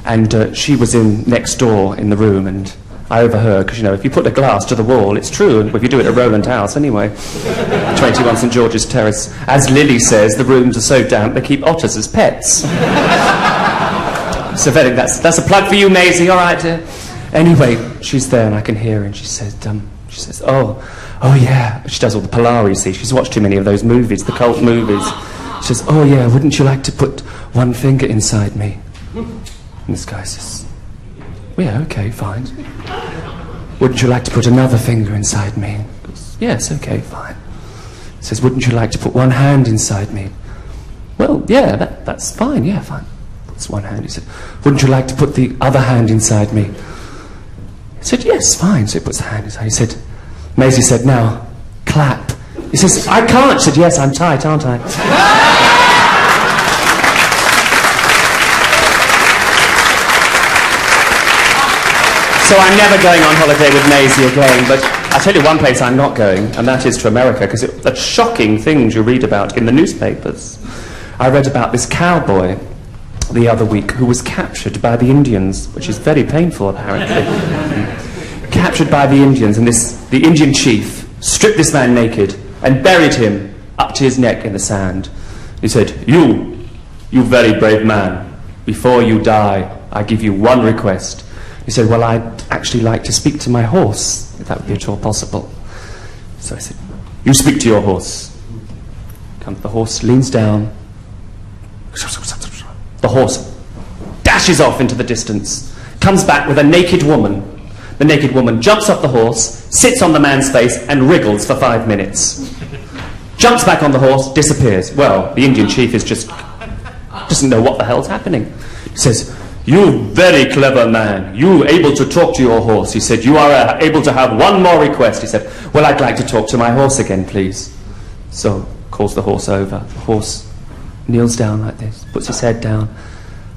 And she was in next door in the room, and I overheard, because, you know, if you put a glass to the wall, it's true, and if you do it at Rowland House anyway. 21 St George's Terrace. As Lily says, the rooms are so damp they keep otters as pets. So that's a plug for you, Maisie, all right, dear? Anyway, she's there and I can hear her, and she says, oh yeah. She does all the Polari, you see. She's watched too many of those movies, the cult movies. She says, oh yeah, wouldn't you like to put 1 finger inside me? And this guy says, well, yeah, okay, fine. Wouldn't you like to put another finger inside me? He goes, yes, okay, fine. He says, wouldn't you like to put 1 hand inside me? Well, yeah, that's fine, yeah, fine. Puts 1 hand. He said, wouldn't you like to put the other hand inside me? He said, yes, fine. So he puts the hand inside. He said, Maisie said, now, clap. He says, I can't. She said, yes, I'm tight, aren't I? So I'm never going on holiday with Maisie again, but I'll tell you one place I'm not going, and that is to America, because the shocking things you read about in the newspapers. I read about this cowboy the other week who was captured by the Indians, which is very painful, apparently. Captured by the Indians, and the Indian chief stripped this man naked and buried him up to his neck in the sand. He said, you very brave man, before you die, I give you 1 request. He said, well, I'd actually like to speak to my horse, if that would be at all possible. So I said, you speak to your horse. The horse leans down. The horse dashes off into the distance, comes back with a naked woman. The naked woman jumps off the horse, sits on the man's face, and wriggles for 5 minutes. Jumps back on the horse, disappears. Well, the Indian chief doesn't know what the hell's happening. He says, "You very clever man. You able to talk to your horse." He said, "You are able to have one more request." He said, "Well, I'd like to talk to my horse again, please." So, calls the horse over. The horse kneels down like this, puts his head down,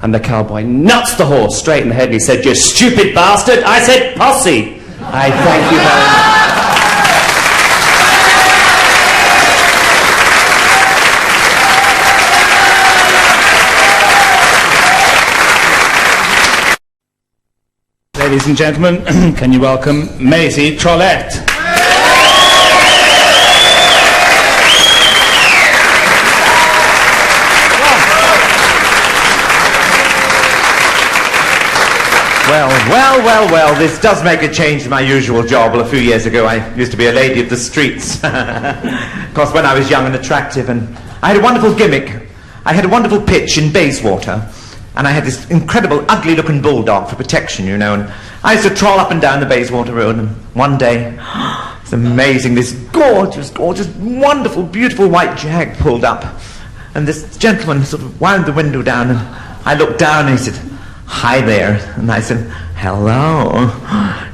and the cowboy nuts the horse straight in the head, and he said, "You stupid bastard! I said posse!" I thank you very much. Ladies and gentlemen, can you welcome Maisie Trolette? Well, this does make a change to my usual job. Well, a few years ago, I used to be a lady of the streets. Of course, when I was young and attractive, and I had a wonderful gimmick. I had a wonderful pitch in Bayswater, and I had this incredible, ugly-looking bulldog for protection, you know, and I used to troll up and down the Bayswater Road, and one day, it's amazing, this gorgeous, wonderful, beautiful white jag pulled up, and this gentleman sort of wound the window down, and I looked down, and he said, "Hi there." And I said, "Hello."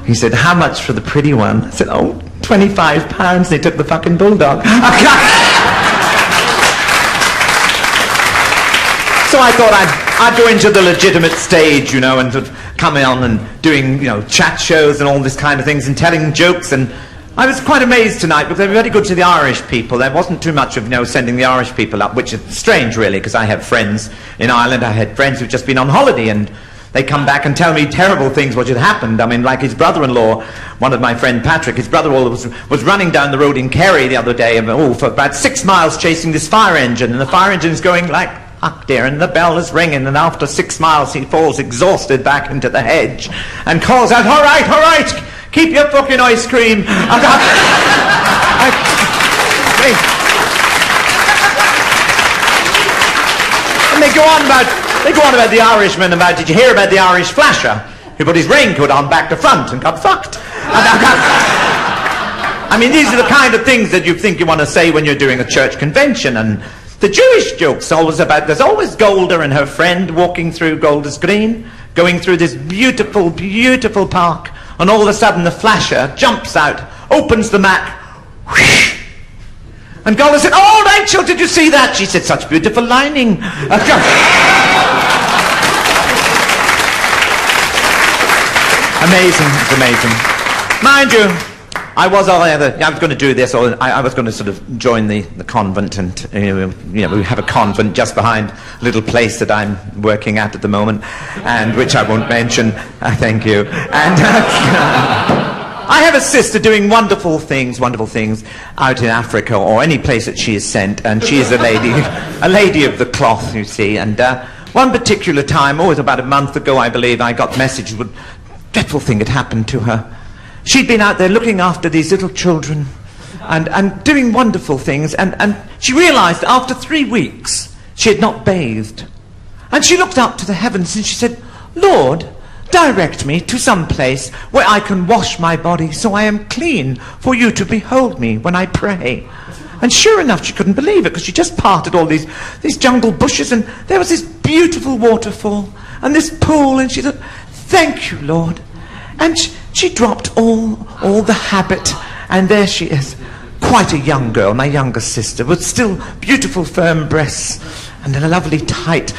He said, "How much for the pretty one?" I said, "Oh, £25. They took the fucking bulldog." So I thought I'd go into the legitimate stage, you know, and sort of come on and doing, you know, chat shows and all this kind of things and telling jokes. And I was quite amazed tonight because they were very good to the Irish people. There wasn't too much of, you know, sending the Irish people up, which is strange, really, because I have friends in Ireland. I had friends who've just been on holiday, and they come back and tell me terrible things what had happened. I mean, like his brother-in-law, one of my friend Patrick, his brother-in-law was running down the road in Kerry the other day, and, for about 6 miles chasing this fire engine, and the fire engine's going like, "Up there," and the bell is ringing, and after 6 miles he falls exhausted back into the hedge and calls out, all right, keep your fucking ice cream." And they go on about the Irishman, about, did you hear about the Irish flasher who put his raincoat on back to front and got fucked? I mean, these are the kind of things that you think you want to say when you're doing a church convention. And the Jewish joke's always about, there's always Golda and her friend walking through Golda's Green, going through this beautiful, beautiful park, and all of a sudden the flasher jumps out, opens the map, whoosh, and Golda said, "Oh, Rachel, did you see that?" She said, "Such beautiful lining." Amazing, it's amazing. Mind you, I was going to do this, or I was going to sort of join the convent, and you know, we have a convent just behind a little place that I'm working at the moment, and which I won't mention. Thank you. And I have a sister doing wonderful things out in Africa or any place that she is sent, and she is a lady of the cloth, you see. And one particular time, it was about a month ago, I believe, I got messages with dreadful thing had happened to her. She'd been out there looking after these little children and doing wonderful things, and she realized after 3 weeks she had not bathed. And she looked up to the heavens and she said, "Lord, direct me to some place where I can wash my body so I am clean for you to behold me when I pray." And sure enough, she couldn't believe it, because she just parted all these jungle bushes, and there was this beautiful waterfall and this pool, and she thought, "Thank you, Lord." And she dropped all the habit, and there she is, quite a young girl, my younger sister, but still beautiful firm breasts and a lovely tight,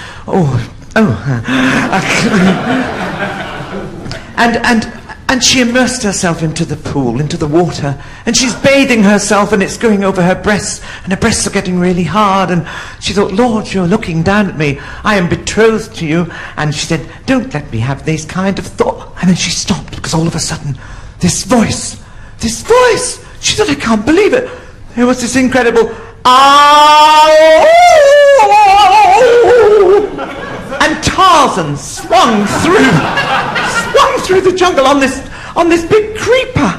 and she immersed herself into the pool, into the water, and she's bathing herself, and it's going over her breasts, and her breasts are getting really hard, and she thought, "Lord, you're looking down at me. I am betrothed to you." And she said, "Don't let me have these kind of thoughts." And then she stopped, because all of a sudden, this voice, she said, "I can't believe it." There was this incredible, and Tarzan swung through the jungle on this big creeper.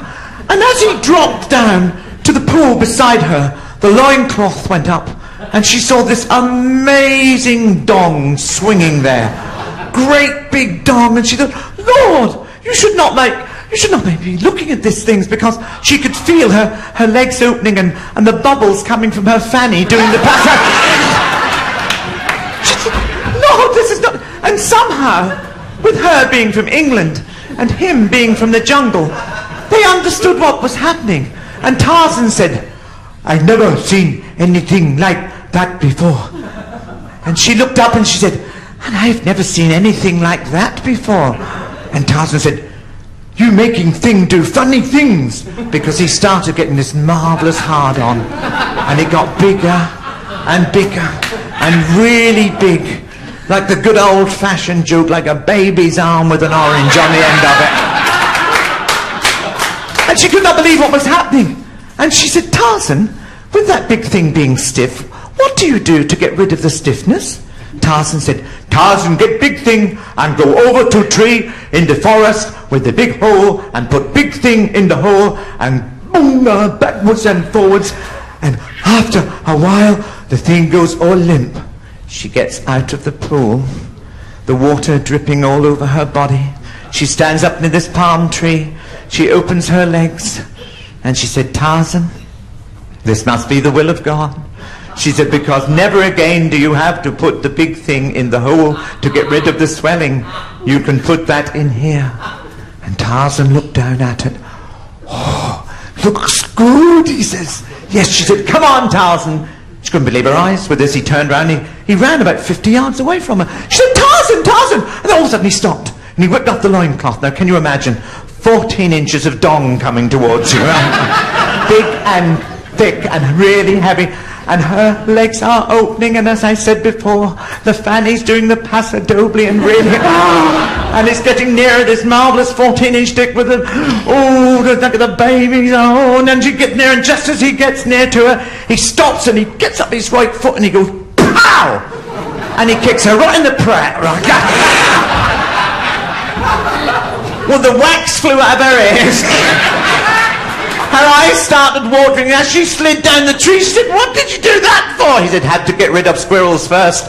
And as he dropped down to the pool beside her, the loincloth went up, and she saw this amazing dong swinging there. Great big dong, and she thought, "Lord, you should not make me looking at these things," because she could feel her legs opening and the bubbles coming from her fanny doing the passage. She said, "Lord, this is not..." And somehow with her being from England and him being from the jungle, they understood what was happening. And Tarzan said, "I've never seen anything like that before." And she looked up and she said, "And I've never seen anything like that before." And Tarzan said, "You making thing do funny things," because he started getting this marvellous hard-on, and it got bigger and bigger and really big, like the good old-fashioned joke, like a baby's arm with an orange on the end of it. And she could not believe what was happening. And she said, "Tarzan, with that big thing being stiff, what do you do to get rid of the stiffness?" Tarzan said, "Tarzan, get big thing and go over to tree in the forest with the big hole and put big thing in the hole and boom, backwards and forwards. And after a while, the thing goes all limp." She gets out of the pool, the water dripping all over her body. She stands up near this palm tree. She opens her legs and she said, "Tarzan, this must be the will of God." She said, "Because never again do you have to put the big thing in the hole to get rid of the swelling. You can put that in here." And Tarzan looked down at it. "Oh, looks good," he says. "Yes," she said, "come on, Tarzan." She couldn't believe her eyes. With this, he turned round. He ran about 50 yards away from her. She said, "Tarzan, Tarzan!" And then all of a sudden he stopped. And he whipped off the loincloth. Now, can you imagine 14 inches of dong coming towards you? Big and thick and really heavy. And her legs are opening, and as I said before, the fanny's doing the paso doble and really, and it's getting nearer this marvellous 14-inch dick with the, oh, look at the babies, oh, and then she gets near, and just as he gets near to her, he stops and he gets up his right foot and he goes, pow! And he kicks her right in the prat, right? Well, the wax flew out of her ears. Her eyes started watering as she slid down the tree. She said, "What did you do that for?" He said, "Had to get rid of squirrels first."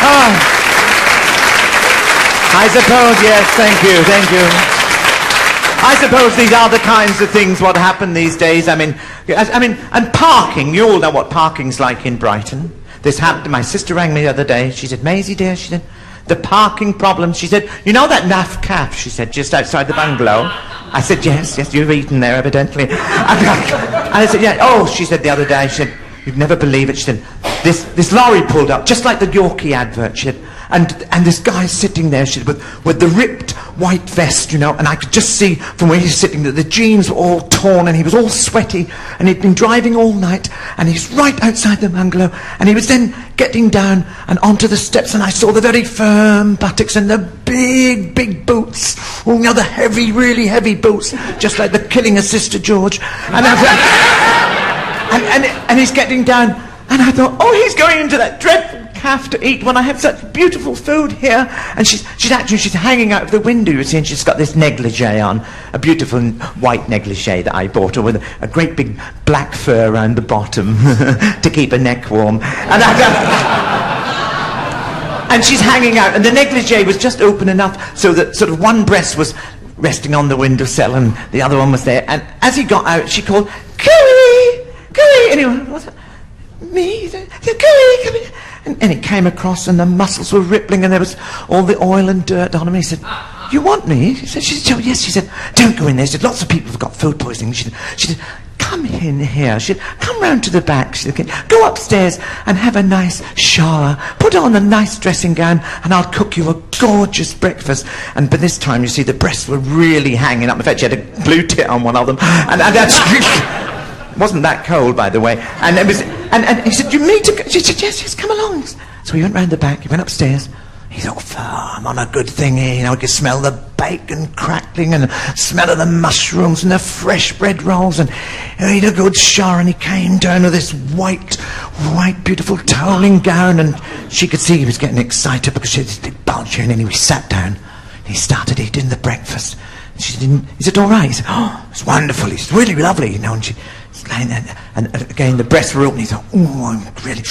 Oh. I suppose, yes, thank you. I suppose these are the kinds of things what happen these days. I mean, and parking, you all know what parking's like in Brighton. This happened, my sister rang me the other day. She said, "Maisie dear," she said, "the parking problem." She said, "You know that naff calf," she said, "just outside the bungalow?" I said, yes, you've eaten there evidently. And I said, "Yeah." "Oh," she said the other day, she said, "You'd never believe it," she said, this lorry pulled up, just like the Yorkie advert, she said, and this guy's sitting there, she said, with the ripped white vest, you know, and I could just see from where he's sitting that the jeans were all torn and he was all sweaty and he'd been driving all night and he's right outside the bungalow and he was then getting down and onto the steps and I saw the very firm buttocks and the big, big boots. Oh, you know, the heavy, really heavy boots, just like the Killing a Sister George. And and he's getting down and I thought, oh, he's going into that dreadful calf to eat when I have such beautiful food here. And she's hanging out of the window, you see, and she's got this negligee on, a beautiful white negligee that I bought her with a great big black fur around the bottom to keep her neck warm. And she's hanging out, and the negligee was just open enough so that sort of one breast was resting on the windowsill and the other one was there. And as he got out, she called, "Cooey! Cooey!" And he went, "What's that?" "Me?" He said, "Cooey, come here." And he came across and the muscles were rippling and there was all the oil and dirt on him. He said, "You want me?" She said, "Oh, yes." She said, "Don't go in there." She said, "Lots of people have got food poisoning." She said, "Come in here." She said, "Come round to the back." She said, "Go upstairs and have a nice shower. Put on a nice dressing gown and I'll cook you a gorgeous breakfast." And by this time, you see, the breasts were really hanging up. In fact, she had a blue tit on one of them. And that's... wasn't that cold, by the way. And it was, and he said, "You need to go." She said, yes, come along." So he went round the back, he went upstairs. He thought, I'm on a good thing here, you know, I could smell the bacon crackling and the smell of the mushrooms and the fresh bread rolls, and he had a good shower, and he came down with this white, beautiful toweling gown, and she could see he was getting excited because she had this big bulge here, and then he sat down, and he started eating the breakfast. And she said, "Is it all right?" He said, "Oh, it's wonderful, it's really lovely," you know, and she... And again, the breasts were open. He thought, "Oh, I'm really...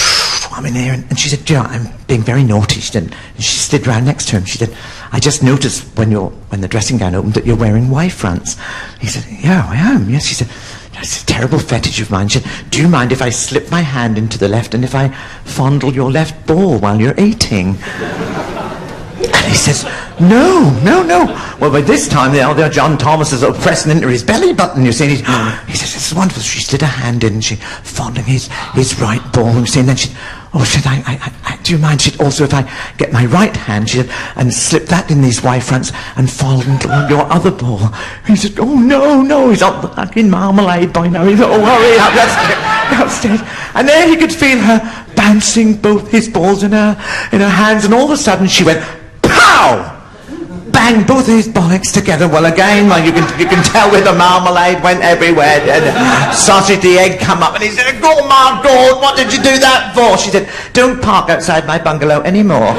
I'm in here, and she said, "Joe, I'm being very naughty." She said, and she slid round next to him. She said, "I just noticed when the dressing gown opened that you're wearing Y fronts." He said, "Yeah, I am." Yes, she said, "That's a terrible fetish of mine." She said, "Do you mind if I slip my hand into the left and if I fondle your left ball while you're eating?" And he says, "No, no, no." Well, by this time, the John Thomas is sort of pressing into his belly button, you see. And he says, "This is wonderful." She slid her hand in and she fondling his right ball, you see. And then she said, "Do you mind?" She said, "Also, if I get my right hand," she said, "and slip that in these Y fronts and fondle your other ball." He said, "Oh, no, no." He's on the fucking marmalade by now. He thought, "Oh, hurry up, let's get upstairs." And there he could feel her bouncing both his balls in her hands. And all of a sudden, she went, pow! Bang, both of his bollocks together. Well, again, you can tell where the marmalade went everywhere. And sausage, the egg come up, and he said, "Oh my God, what did you do that for?" She said, "Don't park outside my bungalow anymore."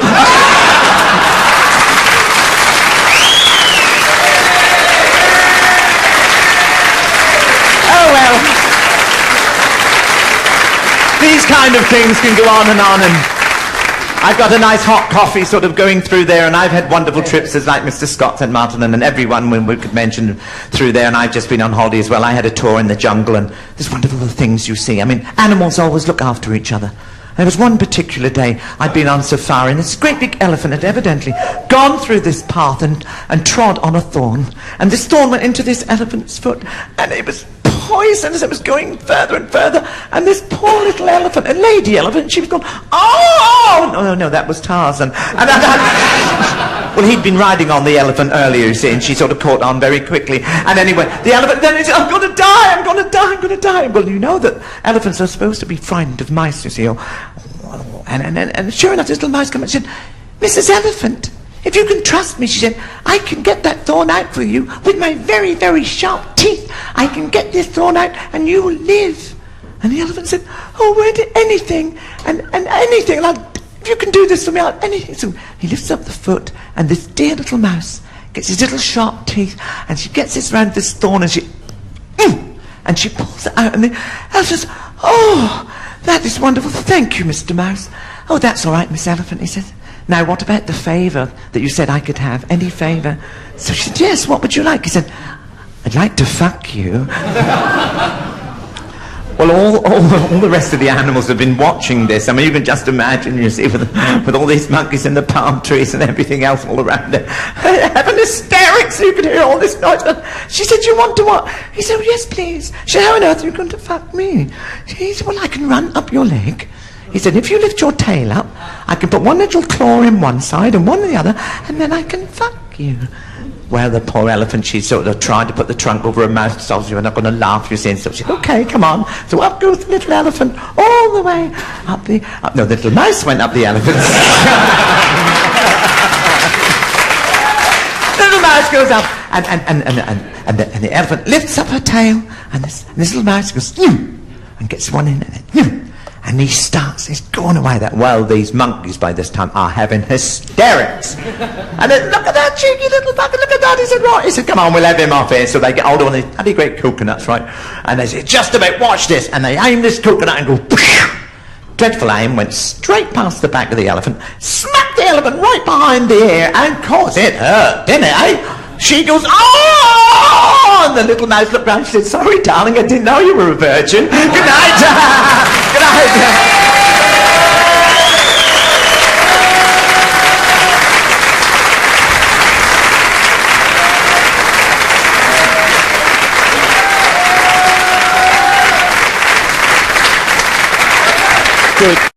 Oh well. These kind of things can go on, and I've got a nice hot coffee sort of going through there, and I've had wonderful trips, as like Mr. Scott and Magdalene and everyone when we could mention through there, and I've just been on holiday as well. I had a tour in the jungle, and there's wonderful things you see. I mean, animals always look after each other. There was one particular day I'd been on safari, and this great big elephant had evidently gone through this path and trod on a thorn, and this thorn went into this elephant's foot, and it was poison as it was going further and further, and this poor little elephant, a lady elephant, she was going, "Oh!" No, that was Tarzan. Well, he'd been riding on the elephant earlier, you see, and she sort of caught on very quickly. And anyway, the elephant then said, "I'm going to die, I'm going to die, I'm going to die." Well, you know that elephants are supposed to be frightened of mice, you see. And sure enough, this little mouse came and said, "Mrs. Elephant, if you can trust me," she said, "I can get that thorn out for you with my very, very sharp teeth. I can get this thorn out and you will live." And the elephant said, "Oh, anything, and anything. If you can do this for me, anything." So he lifts up the foot, and this dear little mouse gets his little sharp teeth, and she gets this round this thorn, and she pulls it out, and the elephant says, "Oh, that is wonderful. Thank you, Mr. Mouse." "Oh, that's all right, Miss Elephant," he said. "Now, what about the favour that you said I could have? Any favour?" So she said, "Yes, what would you like?" He said, "I'd like to fuck you." Well, all the rest of the animals have been watching this. I mean, you can just imagine, you see, with all these monkeys in the palm trees and everything else all around it, having hysterics. You could hear all this noise. She said, "You want to what?" He said, "Yes, please." She said, "How on earth are you going to fuck me?" He said, "Well, I can run up your leg." He said, "If you lift your tail up, I can put one little claw in one side and one in the other, and then I can fuck you." Well, the poor elephant, she sort of tried to put the trunk over her mouth, so she was not going to laugh, you see, and so she said, "Okay, come on." So up goes the little elephant all the way up the... No, the little mouse went up the elephant. The little mouse goes up, and the elephant lifts up her tail, and this little mouse goes, and gets one in, and he starts, he's going away that. Well, these monkeys by this time are having hysterics. And then, "Look at that cheeky little bugger, look at that." He said, "Right." He said, "Come on, we'll have him off here." So they get hold of one of these bloody great coconuts, right? And they say, "Just about, watch this." And they aim this coconut and go, poosh. Dreadful aim, went straight past the back of the elephant, smacked the elephant right behind the ear, and of course it hurt, didn't it, eh? She goes, "Oh!" And the little mouse looked round and she said, "Sorry, darling, I didn't know you were a virgin. Good night." Good night. Good.